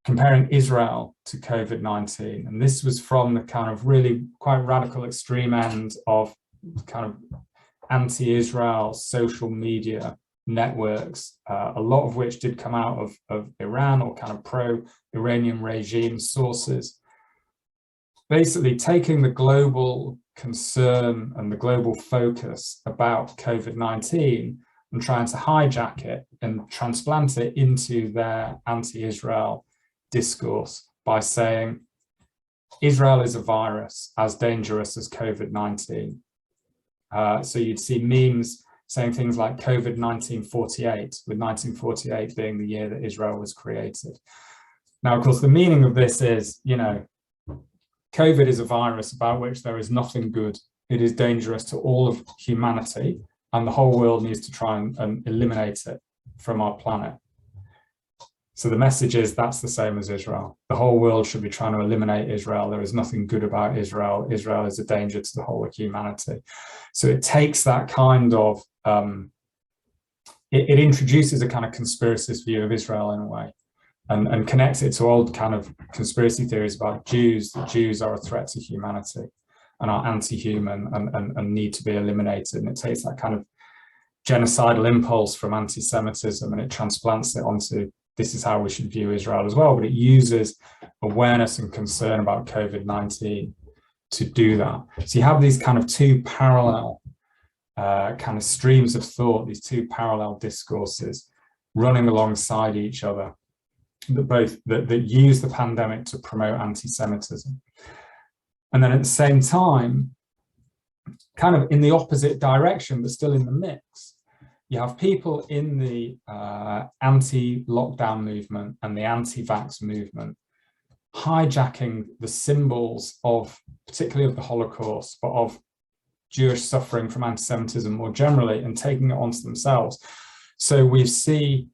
comparing Israel to COVID-19. And this was from the kind of really quite radical extreme end of kind of anti-Israel social media networks, a lot of which did come out of Iran or kind of pro-Iranian regime sources, basically taking the global concern and the global focus about COVID-19 and trying to hijack it and transplant it into their anti-Israel discourse by saying Israel is a virus as dangerous as COVID-19. So you'd see memes saying things like COVID-1948, with 1948 being the year that Israel was created. Now, of course, the meaning of this is, you know, COVID is a virus about which there is nothing good. It is dangerous to all of humanity, and the whole world needs to try and eliminate it from our planet. So the message is that's the same as Israel. The whole world should be trying to eliminate Israel. There is nothing good about Israel. Israel is a danger to the whole of humanity. So it takes that kind of, it introduces a kind of conspiracist view of Israel in a way, and connects it to old kind of conspiracy theories about Jews, that Jews are a threat to humanity and are anti-human and need to be eliminated. And it takes that kind of genocidal impulse from anti-Semitism and it transplants it onto this is how we should view Israel as well, but it uses awareness and concern about COVID-19 to do that. So you have these kind of two parallel kind of streams of thought, these two parallel discourses running alongside each other that use the pandemic to promote anti-Semitism. And then at the same time, kind of in the opposite direction, but still in the mix, you have people in the anti-lockdown movement and the anti-vax movement hijacking the symbols of, particularly of the Holocaust, but of Jewish suffering from anti-Semitism more generally, and taking it onto themselves. So we see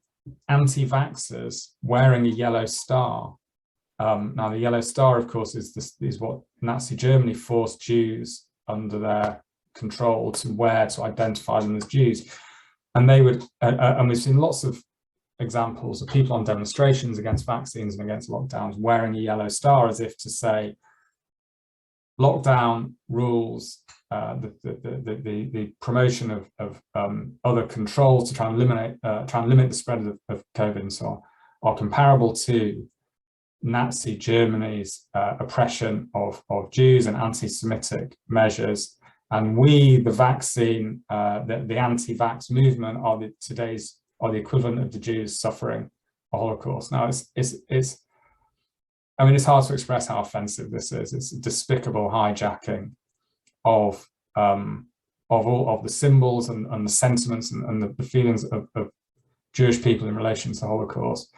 anti-vaxxers wearing a yellow star. Now the yellow star, of course, is what Nazi Germany forced Jews under their control to wear to identify them as Jews. And they would, and we've seen lots of examples of people on demonstrations against vaccines and against lockdowns wearing a yellow star as if to say, lockdown rules, the promotion of other controls to try and limit the spread of COVID and so on, are comparable to Nazi Germany's oppression of Jews and anti-Semitic measures. And we, the vaccine, the anti-vax movement, are the equivalent of the Jews suffering a Holocaust. Now, I mean, it's hard to express how offensive this is. It's a despicable hijacking of all of the symbols and the sentiments and the feelings of Jewish people in relation to the Holocaust.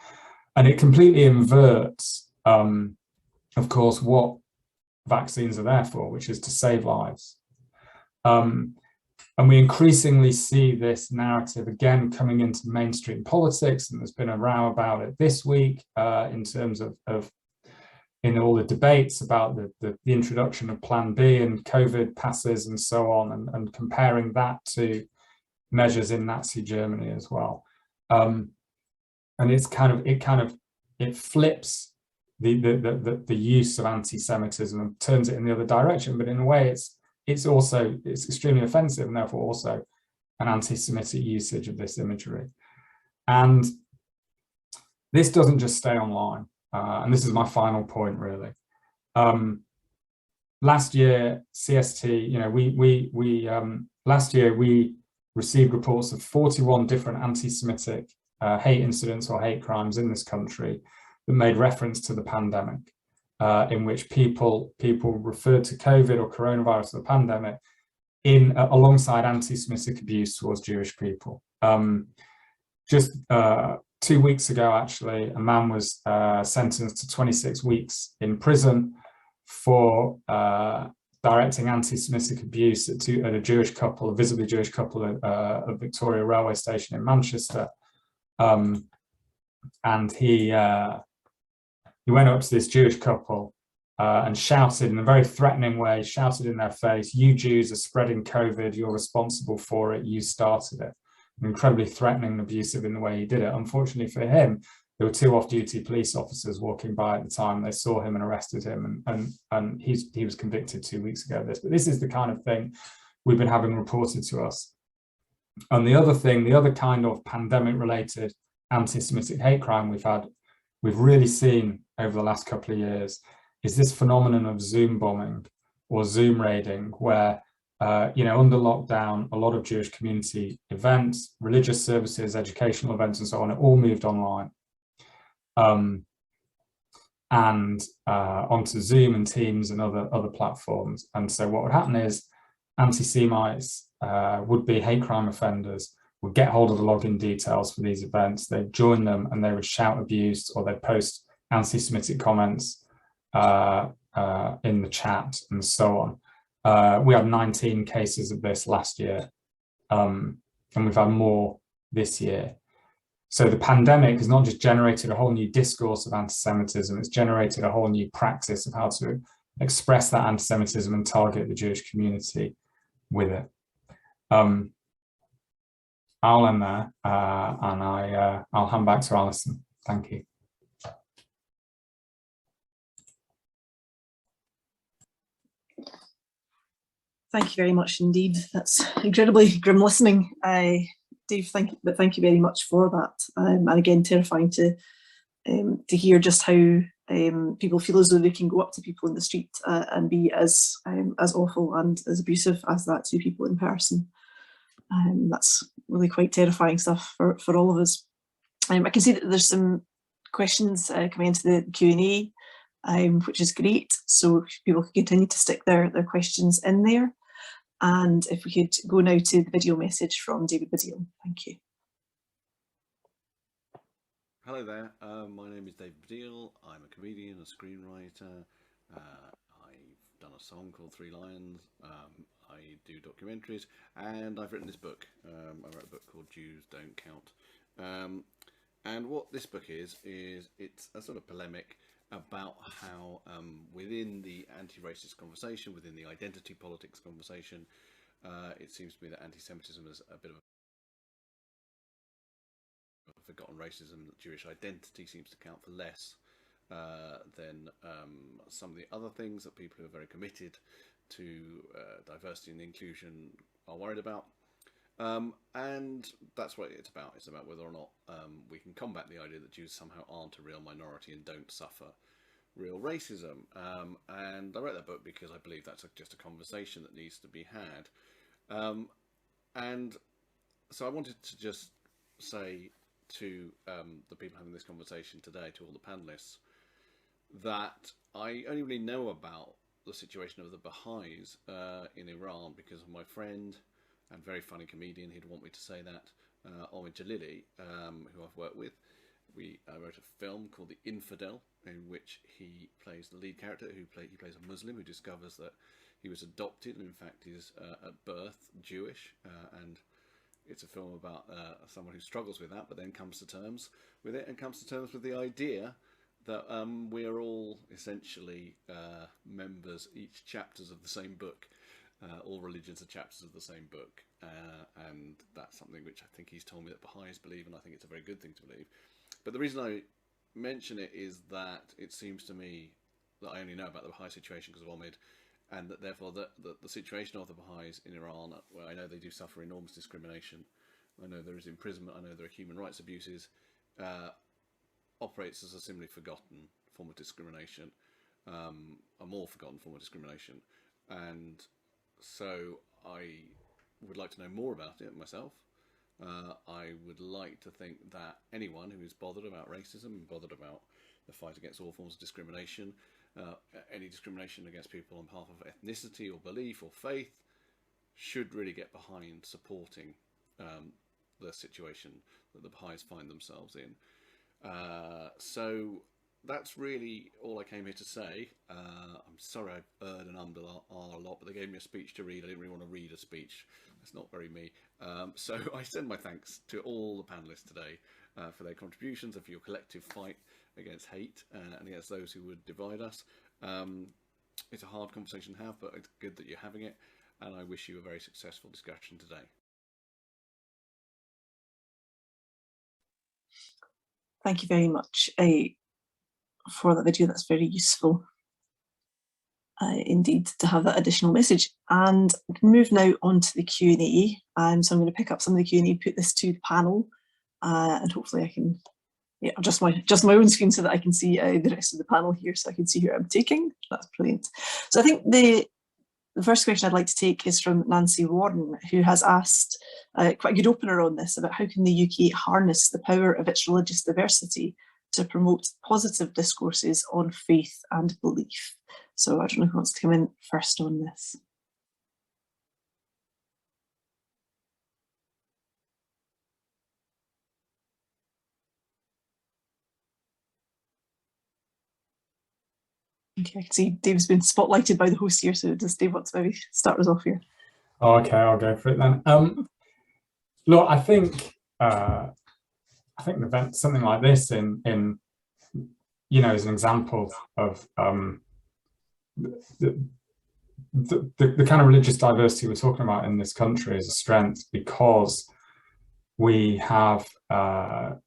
And it completely inverts, of course, what vaccines are there for, which is to save lives. And we increasingly see this narrative again coming into mainstream politics, and there's been a row about it this week in terms of in all the debates about the introduction of Plan B and COVID passes and so on, and comparing that to measures in Nazi Germany as well. And it flips the use of anti-Semitism and turns it in the other direction, but in a way it's extremely offensive, and therefore also an anti-Semitic usage of this imagery. And this doesn't just stay online, and this is my final point really. Last year, CST, last year we received reports of 41 different anti-Semitic hate incidents or hate crimes in this country that made reference to the pandemic, in which people referred to COVID or coronavirus or the pandemic alongside anti-Semitic abuse towards Jewish people. Just 2 weeks ago, actually, a man was sentenced to 26 weeks in prison for directing anti-Semitic abuse at a Jewish couple, a visibly Jewish couple at Victoria Railway Station in Manchester. And he went up to this Jewish couple and shouted in a very threatening way, shouted in their face, "You Jews are spreading COVID, you're responsible for it, you started it." Incredibly threatening and abusive in the way he did it. Unfortunately for him, there were 2 off-duty police officers walking by at the time. They saw him and arrested him, and he was convicted 2 weeks ago of this. But this is the kind of thing we've been having reported to us. And the other kind of pandemic-related anti-Semitic hate crime we've really seen over the last couple of years is this phenomenon of Zoom bombing or Zoom raiding, where under lockdown, a lot of Jewish community events, religious services, educational events, and so on, it all moved online. And onto Zoom and Teams and other platforms. And so what would happen is anti-Semites, would-be hate crime offenders, would get hold of the login details for these events. They'd join them and they would shout abuse, or they'd post anti-Semitic comments in the chat and so on. We had 19 cases of this last year, and we've had more this year. So the pandemic has not just generated a whole new discourse of anti-Semitism, it's generated a whole new practice of how to express that anti-Semitism and target the Jewish community with it. I'll end there, and I'll hand back to Alison. Thank you. Thank you very much indeed. That's incredibly grim listening. Dave, thank you very much for that. And again, terrifying to hear just how people feel as though they can go up to people in the street and be as awful and as abusive as that to people in person. That's really quite terrifying stuff for all of us. I can see that there's some questions coming into the Q&A, which is great. So people can continue to stick their questions in there. And if we could go now to the video message from David Baddiel. Thank you. Hello there, my name is David Baddiel. I'm a comedian, a screenwriter. I've done a song called 3 Lions. I do documentaries, and I've written this book. I wrote a book called Jews Don't Count. And what this book is it's a sort of polemic about how within the anti-racist conversation, within the identity politics conversation, it seems to me that anti-Semitism is a bit of a forgotten racism, that Jewish identity seems to count for less than some of the other things that people who are very committed to diversity and inclusion are worried about. And that's what it's about. It's about whether or not we can combat the idea that Jews somehow aren't a real minority and don't suffer real racism. And I wrote that book because I believe that's just a conversation that needs to be had. And so I wanted to just say to the people having this conversation today, to all the panelists, that I only really know about the situation of the Bahá'ís in Iran because of my friend and very funny comedian, he'd want me to say that, Omid Jalili, who I've worked with. I wrote a film called The Infidel, in which he plays the lead character. He plays a Muslim who discovers that He was adopted, and in fact is at birth Jewish, and it's a film about someone who struggles with that, but then comes to terms with it, and comes to terms with the idea that we are all essentially members, each chapters of the same book. All religions are chapters of the same book, and that's something which I think he's told me that Bahá'ís believe, and I think it's a very good thing to believe. But the reason I mention it is that it seems to me that I only know about the Bahá'í situation because of Omid, and that therefore the situation of the Bahá'ís in Iran, where I know they do suffer enormous discrimination, I know there is imprisonment, I know there are human rights abuses, operates as a similarly forgotten form of discrimination, a more forgotten form of discrimination. And so I would like to know more about it myself. I would like to think that anyone who is bothered about racism and bothered about the fight against all forms of discrimination, any discrimination against people on behalf of ethnicity or belief or faith, should really get behind supporting the situation that the Baha'is find themselves in. So that's really all I came here to say. I'm sorry I've erred and ummed a lot, but they gave me a speech to read. I didn't really want to read a speech. That's not very me. So I send my thanks to all the panelists today for their contributions and for your collective fight against hate and against those who would divide us. It's a hard conversation to have, but it's good that you're having it, and I wish you a very successful discussion today. Thank you very much for that video. That's very useful indeed to have that additional message. And we can move now on to the Q&A. So I'm going to pick up some of the Q&A, put this to the panel, and hopefully I can adjust my own screen so that I can see the rest of the panel here, so I can see who I'm taking. That's brilliant. So I think the first question I'd like to take is from Nancy Warren, who has asked quite a good opener on this about how can the UK harness the power of its religious diversity to promote positive discourses on faith and belief. So I don't know who wants to come in first on this. Okay, I can see Dave's been spotlighted by the host here, so does Dave want to maybe start us off here? Oh, okay, I'll go for it then. Look, I think an event something like this in is an example of the kind of religious diversity we're talking about in this country is a strength, because we have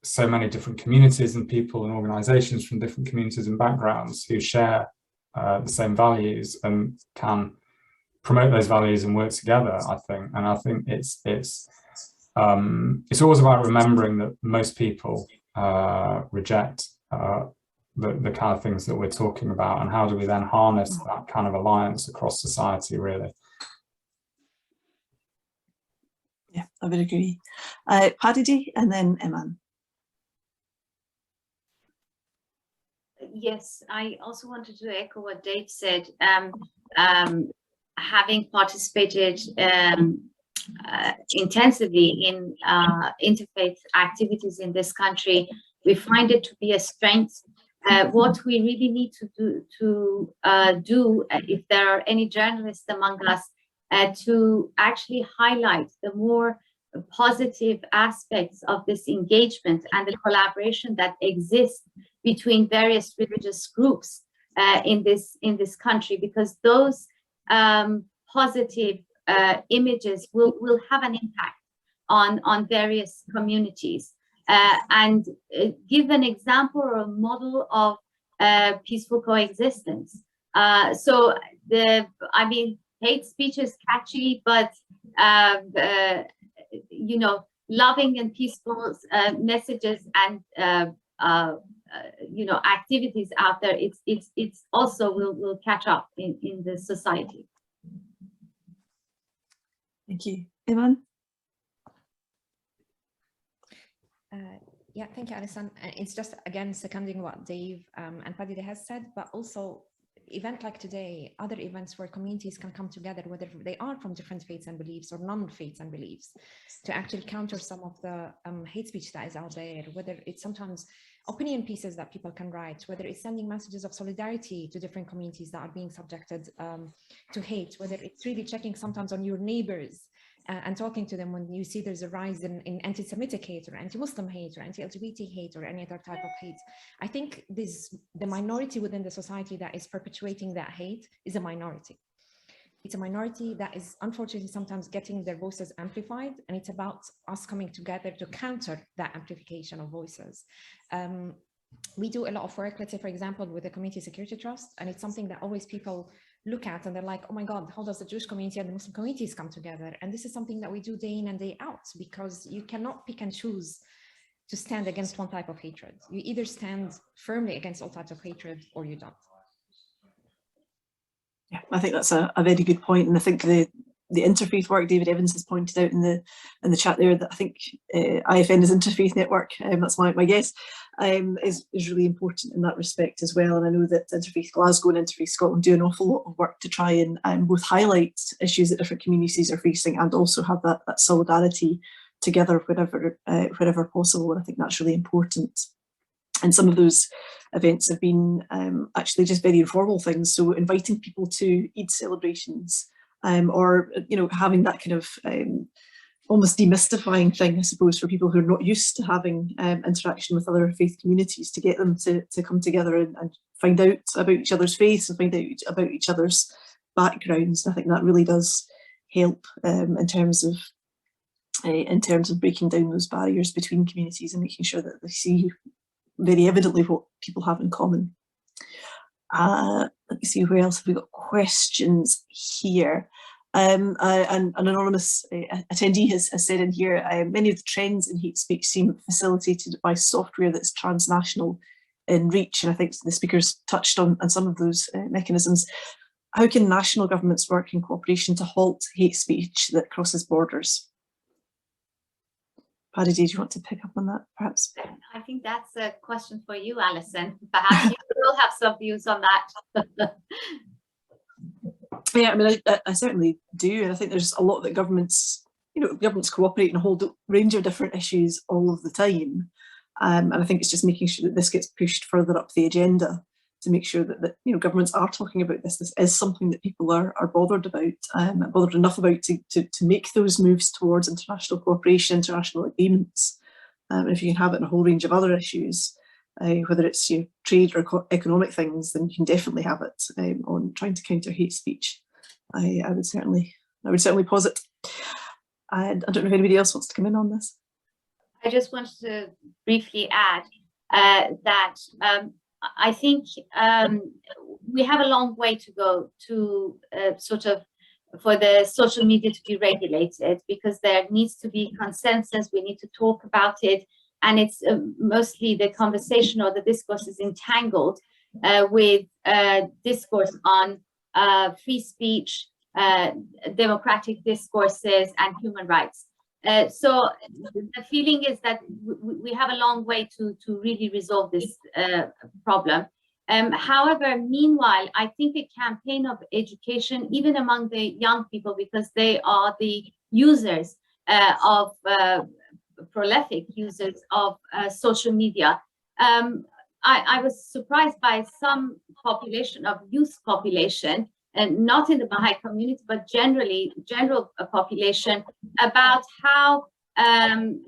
so many different communities and people and organizations from different communities and backgrounds who share the same values and can promote those values and work together, I think. And I think it's always about remembering that most people reject the kind of things that we're talking about, and how do we then harness that kind of alliance across society, really. Yeah, I would agree. Padideh and then Iman. Yes, I also wanted to echo what Dave said. Having participated intensively in interfaith activities in this country, we find it to be a strength. What we really need to do, if there are any journalists among us, to actually highlight the more positive aspects of this engagement and the collaboration that exists between various religious groups in this country, because those positive images will have an impact on various communities, and give an example or a model of peaceful coexistence. So hate speech is catchy, but loving and peaceful messages and activities out there, it's also will catch up in the society. Thank you. Iman? Yeah, thank you, Alison. It's just, again, seconding what Dave and Padideh has said, but also event like today, other events where communities can come together, whether they are from different faiths and beliefs or non-faiths and beliefs, to actually counter some of the hate speech that is out there, whether it's sometimes opinion pieces that people can write, whether it's sending messages of solidarity to different communities that are being subjected to hate, whether it's really checking sometimes on your neighbors and talking to them when you see there's a rise in anti-Semitic hate or anti-Muslim hate or anti-LGBT hate or any other type of hate. I think the minority within the society that is perpetuating that hate is a minority. It's a minority that is unfortunately sometimes getting their voices amplified, and it's about us coming together to counter that amplification of voices. We do a lot of work, let's say, for example, with the Community Security Trust, and it's something that always people look at and they're like, oh my God, how does the Jewish community and the Muslim communities come together? And this is something that we do day in and day out, because you cannot pick and choose to stand against one type of hatred. You either stand firmly against all types of hatred or you don't. Yeah, I think that's a very good point, and I think the interfaith work David Evans has pointed out in the chat there, that I think IFN is Interfaith Network, that's my guess, is really important in that respect as well. And I know that Interfaith Glasgow and Interfaith Scotland do an awful lot of work to try and both highlight issues that different communities are facing and also have that solidarity together wherever possible. And I think that's really important. And some of those events have been actually just very informal things. So inviting people to Eid celebrations, or, you know, having that kind of almost demystifying thing, I suppose, for people who are not used to having interaction with other faith communities, to get them to come together and find out about each other's faiths and find out about each other's backgrounds. And I think that really does help in terms of breaking down those barriers between communities and making sure that they see very evidently what people have in common. Let me see, where else have we got questions here? An anonymous attendee has said in here, many of the trends in hate speech seem facilitated by software that's transnational in reach, and I think the speakers touched on some of those mechanisms. How can national governments work in cooperation to halt hate speech that crosses borders? Padideh, do you want to pick up on that, perhaps? I think that's a question for you, Alison. Perhaps you will have some views on that. Yeah, I mean, I certainly do, and I think there's a lot that governments cooperate on a whole range of different issues all of the time, and I think it's just making sure that this gets pushed further up the agenda to make sure that governments are talking about this. This is something that people are bothered about, bothered enough about to make those moves towards international cooperation, international agreements. And if you can have it in a whole range of other issues, whether it's trade or economic things, then you can definitely have it on trying to counter hate speech. I would certainly posit. And I don't know if anybody else wants to come in on this. I just wanted to briefly add that I think we have a long way to go to for the social media to be regulated, because there needs to be consensus. We need to talk about it, and it's mostly the conversation or the discourse is entangled with discourse on free speech, democratic discourses, and human rights. So the feeling is that we have a long way to really resolve this problem. However, meanwhile, I think a campaign of education, even among the young people, because they are the users of prolific users of social media. I was surprised by some population of youth population, and not in the Baha'i community, but general population, about how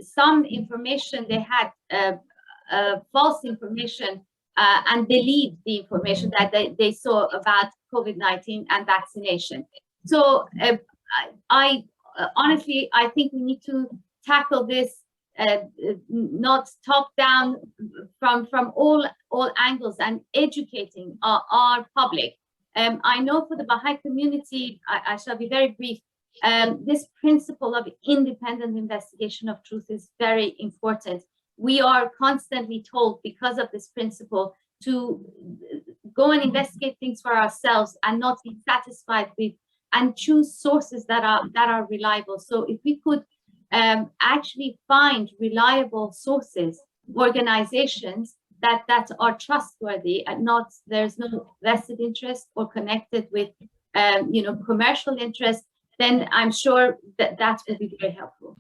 some information they had, false information, and believed the information that they saw about COVID-19 and vaccination. So honestly, I think we need to tackle this not top down, from all angles, and educating our public. I know for the Baha'i community, I shall be very brief, this principle of independent investigation of truth is very important. We are constantly told, because of this principle, to go and investigate things for ourselves and not be satisfied with, and choose sources that are reliable. So if we could actually find reliable sources, organizations that are trustworthy and not, there's no vested interest or connected with commercial interest, then I'm sure that will be very helpful.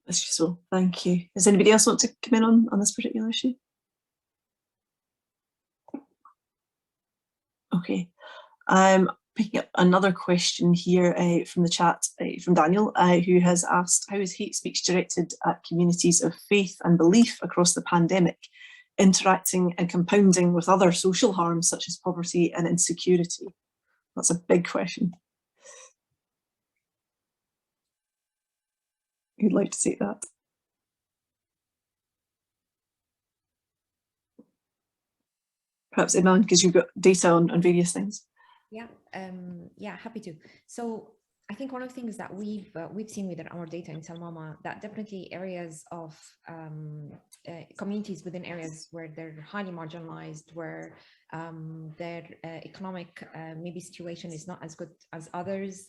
That's useful, thank you. Does anybody else want to come in on this particular issue? Okay, picking up another question here from the chat from Daniel, who has asked, how is hate speech directed at communities of faith and belief across the pandemic, interacting and compounding with other social harms such as poverty and insecurity? That's a big question. Who'd like to take that? Perhaps Iman, because you've got data on various things. Yeah, yeah, happy to. So I think one of the things that we've seen within our data in Tell Mama, that definitely areas of communities within areas where they're highly marginalized, where their economic maybe situation is not as good as others.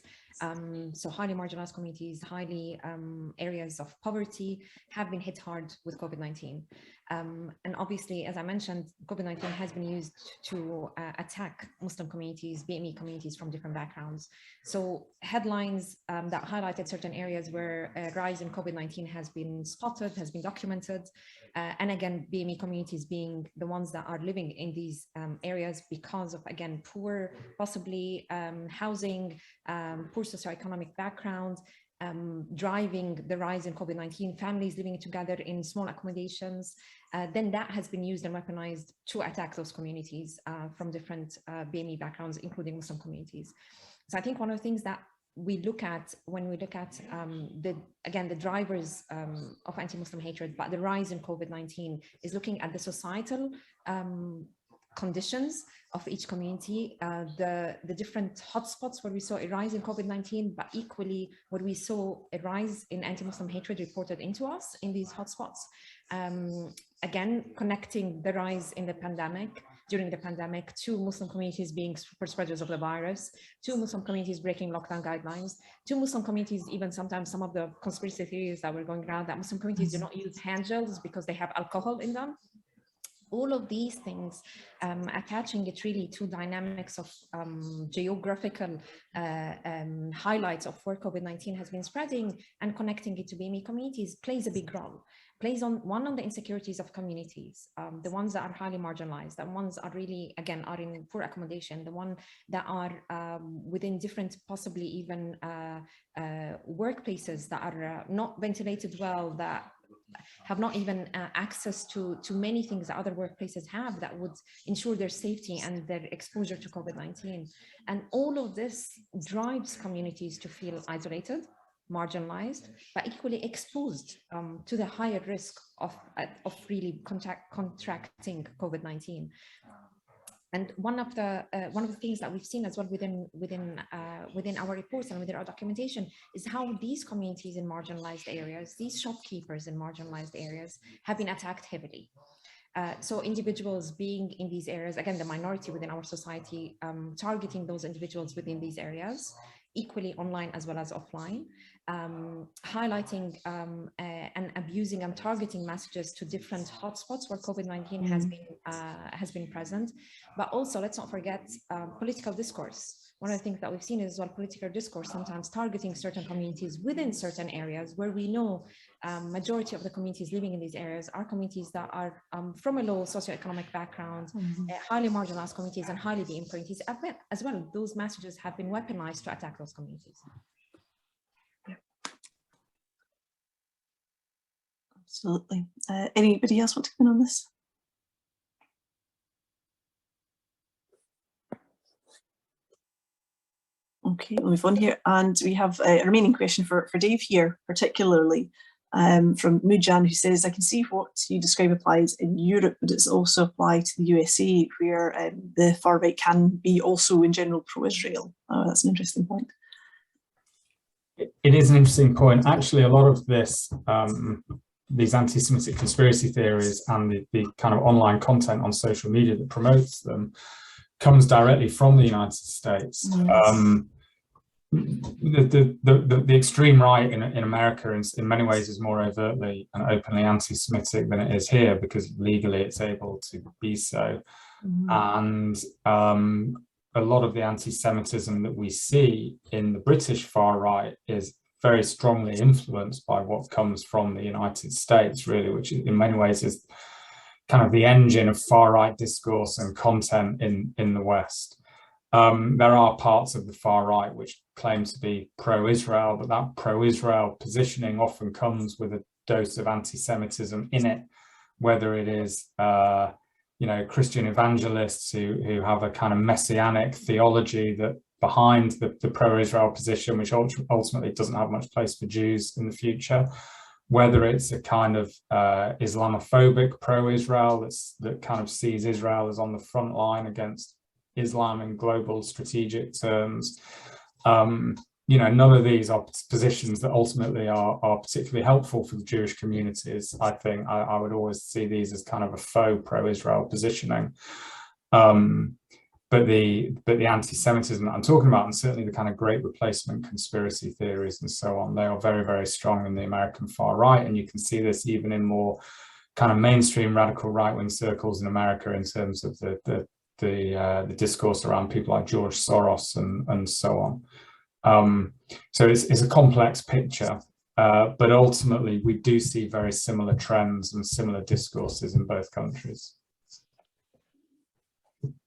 So highly marginalized communities, highly areas of poverty have been hit hard with COVID-19. And obviously, as I mentioned, COVID-19 has been used to attack Muslim communities, BME communities from different backgrounds. So headlines that highlighted certain areas where a rise in COVID-19 has been spotted, has been documented. And again, BME communities being the ones that are living in these areas because of, again, poor, possibly housing, poor socioeconomic background, driving the rise in COVID-19, families living together in small accommodations, then that has been used and weaponized to attack those communities from different BME backgrounds, including Muslim communities. So I think one of the things that we look at when we look at the drivers of anti-Muslim hatred, but the rise in COVID-19 is looking at the societal conditions of each community, the different hotspots where we saw a rise in COVID-19, but equally where we saw a rise in anti-Muslim hatred reported into us in these hotspots. Again, connecting the rise in the pandemic, during the pandemic, to Muslim communities being super spreaders of the virus, to Muslim communities breaking lockdown guidelines, to Muslim communities, even sometimes some of the conspiracy theories that were going around that Muslim communities do not use hand gels because they have alcohol in them. All of these things, attaching it really to dynamics of geographical highlights of where COVID-19 has been spreading and connecting it to BME communities plays a big role. Plays on the insecurities of communities, the ones that are highly marginalized, the ones are really, again, are in poor accommodation, the ones that are within different, possibly even workplaces that are not ventilated well, that have not even access to many things that other workplaces have that would ensure their safety and their exposure to COVID-19. And all of this drives communities to feel isolated, marginalized, but equally exposed to the higher risk of really contracting COVID-19. And one of the things that we've seen as well within our reports and within our documentation is how these communities in marginalized areas, these shopkeepers in marginalized areas, have been attacked heavily. So individuals being in these areas, again, the minority within our society, targeting those individuals within these areas, equally online as well as offline, highlighting and abusing and targeting messages to different hotspots where COVID-19 has been present. But also, let's not forget political discourse. One of the things that we've seen is, well, political discourse sometimes targeting certain communities within certain areas where we know majority of the communities living in these areas are communities that are from a low socioeconomic background, highly marginalized communities and highly BME communities as well. Those messages have been weaponized to attack those communities. Absolutely. Anybody else want to come in on this? Okay, we'll move on here, and we have a remaining question for Dave here, particularly from Mujan, who says, I can see what you describe applies in Europe, but it's also applied to the USA, where the far right can be also in general pro-Israel. That's an interesting point. It is an interesting point. Actually, a lot of this, these anti-Semitic conspiracy theories and the kind of online content on social media that promotes them comes directly from the United States. the extreme right in America in many ways is more overtly and openly anti-Semitic than it is here, because legally it's able to be so. And a lot of the anti-Semitism that we see in the British far right is very strongly influenced by what comes from the United States, really, which in many ways is kind of the engine of far right discourse and content in the West. There are parts of the far right which claim to be pro-Israel, but that pro-Israel positioning often comes with a dose of anti-Semitism in it, whether it is Christian evangelists who have a kind of messianic theology that behind the pro-Israel position, which ultimately doesn't have much place for Jews in the future, whether it's a kind of Islamophobic pro-Israel that kind of sees Israel as on the front line against Islam in global strategic terms. None of these are positions that ultimately are particularly helpful for the Jewish communities. I think I would always see these as kind of a faux pro-Israel positioning. But the anti-Semitism that I'm talking about, and certainly the kind of great replacement conspiracy theories and so on, they are very, very strong in the American far right. And you can see this even in more kind of mainstream radical right-wing circles in America in terms of the discourse around people like George Soros and so on. So it's a complex picture, but ultimately we do see very similar trends and similar discourses in both countries.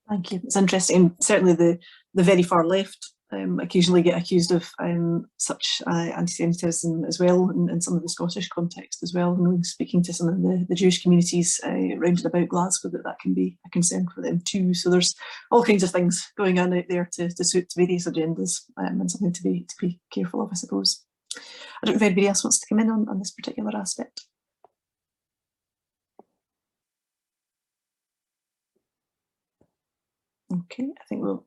Thank you. It's interesting. Certainly the very far left occasionally get accused of such anti-Semitism as well in some of the Scottish context as well. And speaking to some of the Jewish communities round and about Glasgow, that can be a concern for them too. So there's all kinds of things going on out there to suit various agendas, and something to be careful of, I suppose. I don't know if anybody else wants to come in on this particular aspect. Okay, I think we'll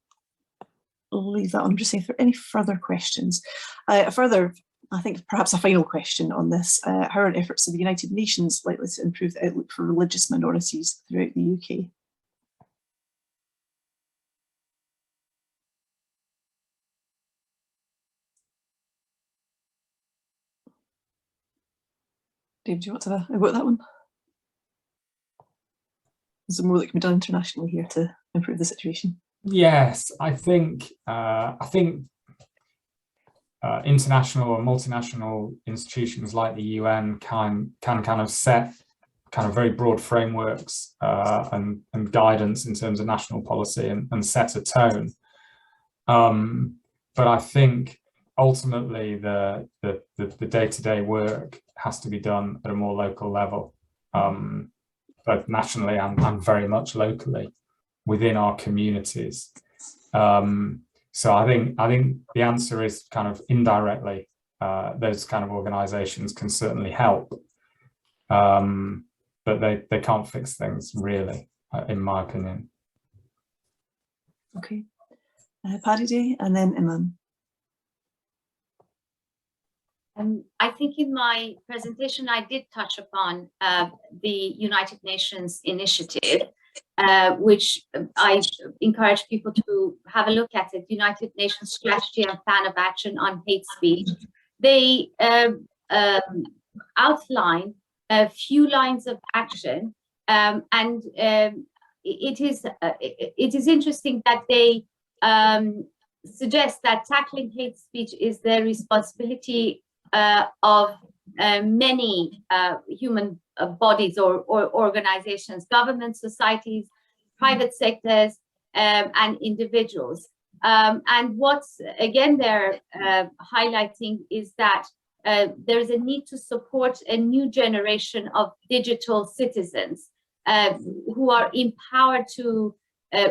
leave that on. Just see if there are any further questions. I think perhaps a final question on this. How are efforts of the United Nations likely to improve the outlook for religious minorities throughout the UK? Dave, do you want to have a go at that one? Is there more that can be done internationally here to improve the situation? Yes, I think international or multinational institutions like the UN can kind of set kind of very broad frameworks and guidance in terms of national policy and set a tone. But I think ultimately the day-to-day work has to be done at a more local level, both nationally and very much locally within our communities. So I think the answer is kind of indirectly. Those kind of organisations can certainly help, but they can't fix things really, in my opinion. Okay, Padideh and then Iman. I think in my presentation I did touch upon the United Nations initiative, which I encourage people to have a look at it. United Nations Strategy and Plan of Action on Hate Speech. They outline a few lines of action, and it is interesting that they suggest that tackling hate speech is the responsibility of many human bodies or organizations, governments, societies, private sectors, and individuals. And what's again they're highlighting is that there's a need to support a new generation of digital citizens who are empowered to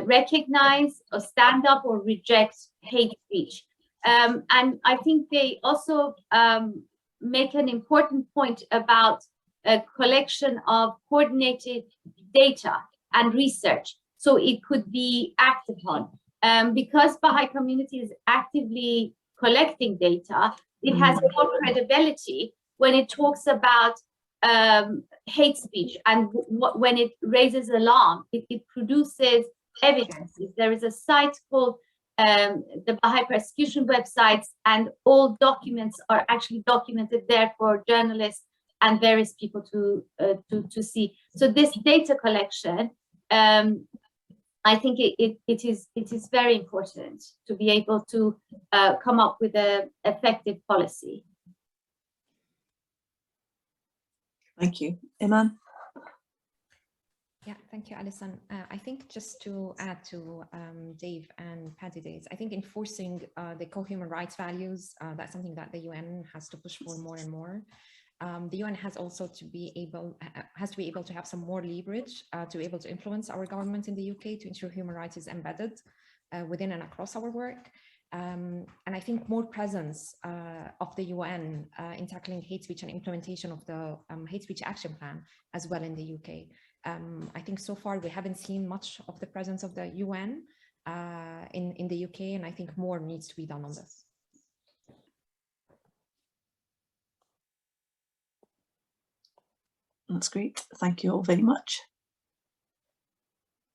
recognize or stand up or reject hate speech. And I think they also make an important point about a collection of coordinated data and research, so it could be acted upon. Because Baha'i community is actively collecting data, it has more credibility when it talks about hate speech, and when it raises alarm, it produces evidence. There is a site called the Baha'i persecution websites, and all documents are actually documented there for journalists and various people to see. So this data collection, I think it is very important to be able to come up with an effective policy. Thank you. Iman? Yeah, thank you, Alison. I think just to add to Dave and Padideh, I think enforcing the co-human rights values, that's something that the UN has to push for more and more. The UN has also to be able to have some more leverage to be able to influence our government in the UK to ensure human rights is embedded within and across our work. And I think more presence of the UN in tackling hate speech and implementation of the hate speech action plan as well in the UK. I think so far we haven't seen much of the presence of the UN in the UK, and I think more needs to be done on this. That's great. Thank you all very much.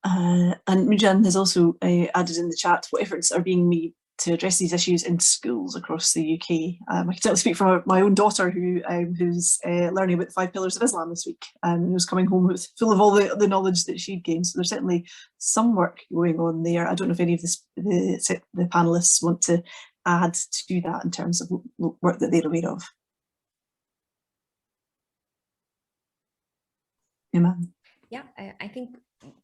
And Mujan has also added in the chat what efforts are being made to address these issues in schools across the UK. I can certainly speak for my own daughter who's learning about the 5 pillars of Islam this week and was coming home full of all the knowledge that she'd gained. So there's certainly some work going on there. I don't know if any of the panelists want to add to that in terms of work that they're aware of. Iman. Yeah, I think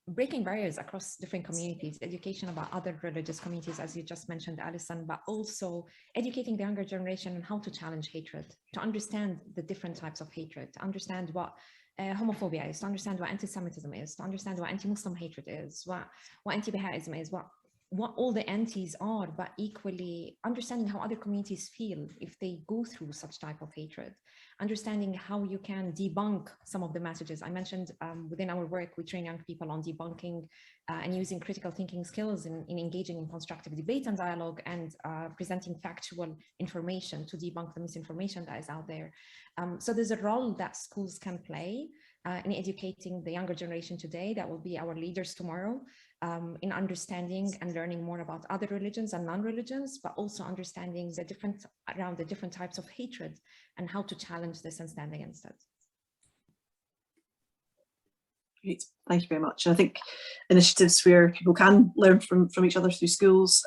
breaking barriers across different communities, education about other religious communities, as you just mentioned, Alison, but also educating the younger generation on how to challenge hatred, to understand the different types of hatred, to understand what homophobia is, to understand what anti-Semitism is, to understand what anti-Muslim hatred is, what anti-Baha'ism is, what all the antis are, but equally understanding how other communities feel if they go through such type of hatred, understanding how you can debunk some of the messages. I mentioned within our work, we train young people on debunking and using critical thinking skills in engaging in constructive debate and dialogue and presenting factual information to debunk the misinformation that is out there. So there's a role that schools can play in educating the younger generation today that will be our leaders tomorrow, in understanding and learning more about other religions and non-religions, but also understanding the different types of hatred and how to challenge this and stand against it. Great, thank you very much. I think initiatives where people can learn from each other through schools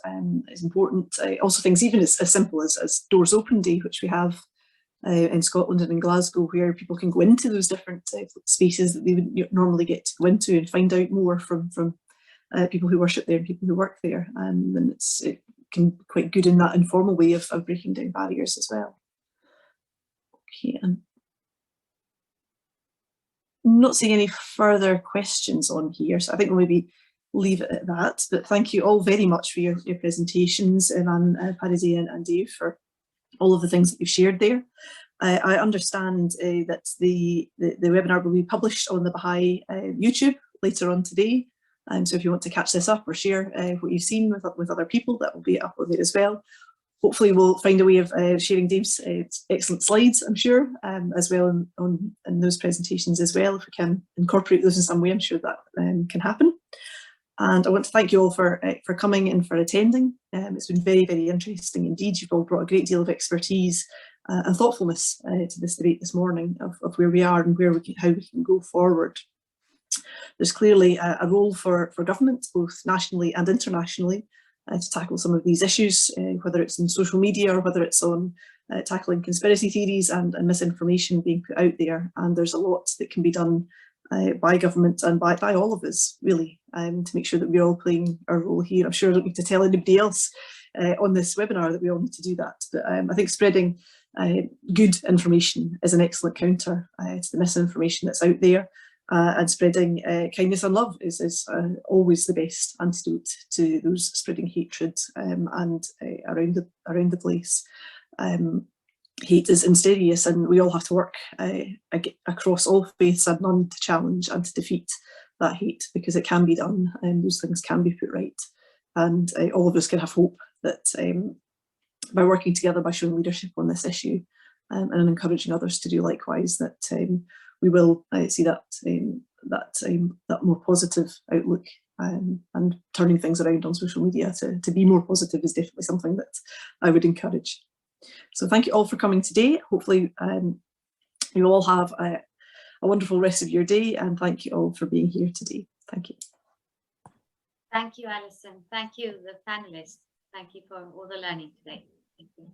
is important. Also things even as simple as Doors Open Day, which we have in Scotland and in Glasgow, where people can go into those different spaces that they wouldn't normally get to go into and find out more from people who worship there and people who work there. And it can be quite good in that informal way of breaking down barriers as well. Okay, I'm not seeing any further questions on here, so I think we'll maybe leave it at that. But thank you all very much for your presentations, Iman, Padideh and Dave, for all of the things that you've shared there. I understand that the webinar will be published on the Baha'i YouTube later on today. So if you want to catch this up or share what you've seen with other people, that will be up on there as well. Hopefully we'll find a way of sharing Dave's excellent slides, I'm sure, as well in those presentations as well. If we can incorporate those in some way, I'm sure that can happen. And I want to thank you all for coming and for attending. It's been very, very interesting indeed. You've all brought a great deal of expertise and thoughtfulness to this debate this morning of where we are and how we can go forward. There's clearly a role for government, both nationally and internationally, to tackle some of these issues, whether it's in social media or whether it's on tackling conspiracy theories and misinformation being put out there. And there's a lot that can be done by government and by all of us, really, to make sure that we're all playing our role here. I'm sure I don't need to tell anybody else on this webinar that we all need to do that. But I think spreading good information is an excellent counter to the misinformation that's out there. And spreading kindness and love is always the best antidote to those spreading hatred and around the place. Hate is insidious, and we all have to work across all faiths and none to challenge and to defeat that hate, because it can be done and those things can be put right. And all of us can have hope that by working together, by showing leadership on this issue and encouraging others to do likewise, that we will see that more positive outlook and turning things around on social media to be more positive is definitely something that I would encourage. So thank you all for coming today. Hopefully you all have a wonderful rest of your day, and thank you all for being here today. Thank you. Thank you, Alison. Thank you, the panelists. Thank you for all the learning today. Thank you.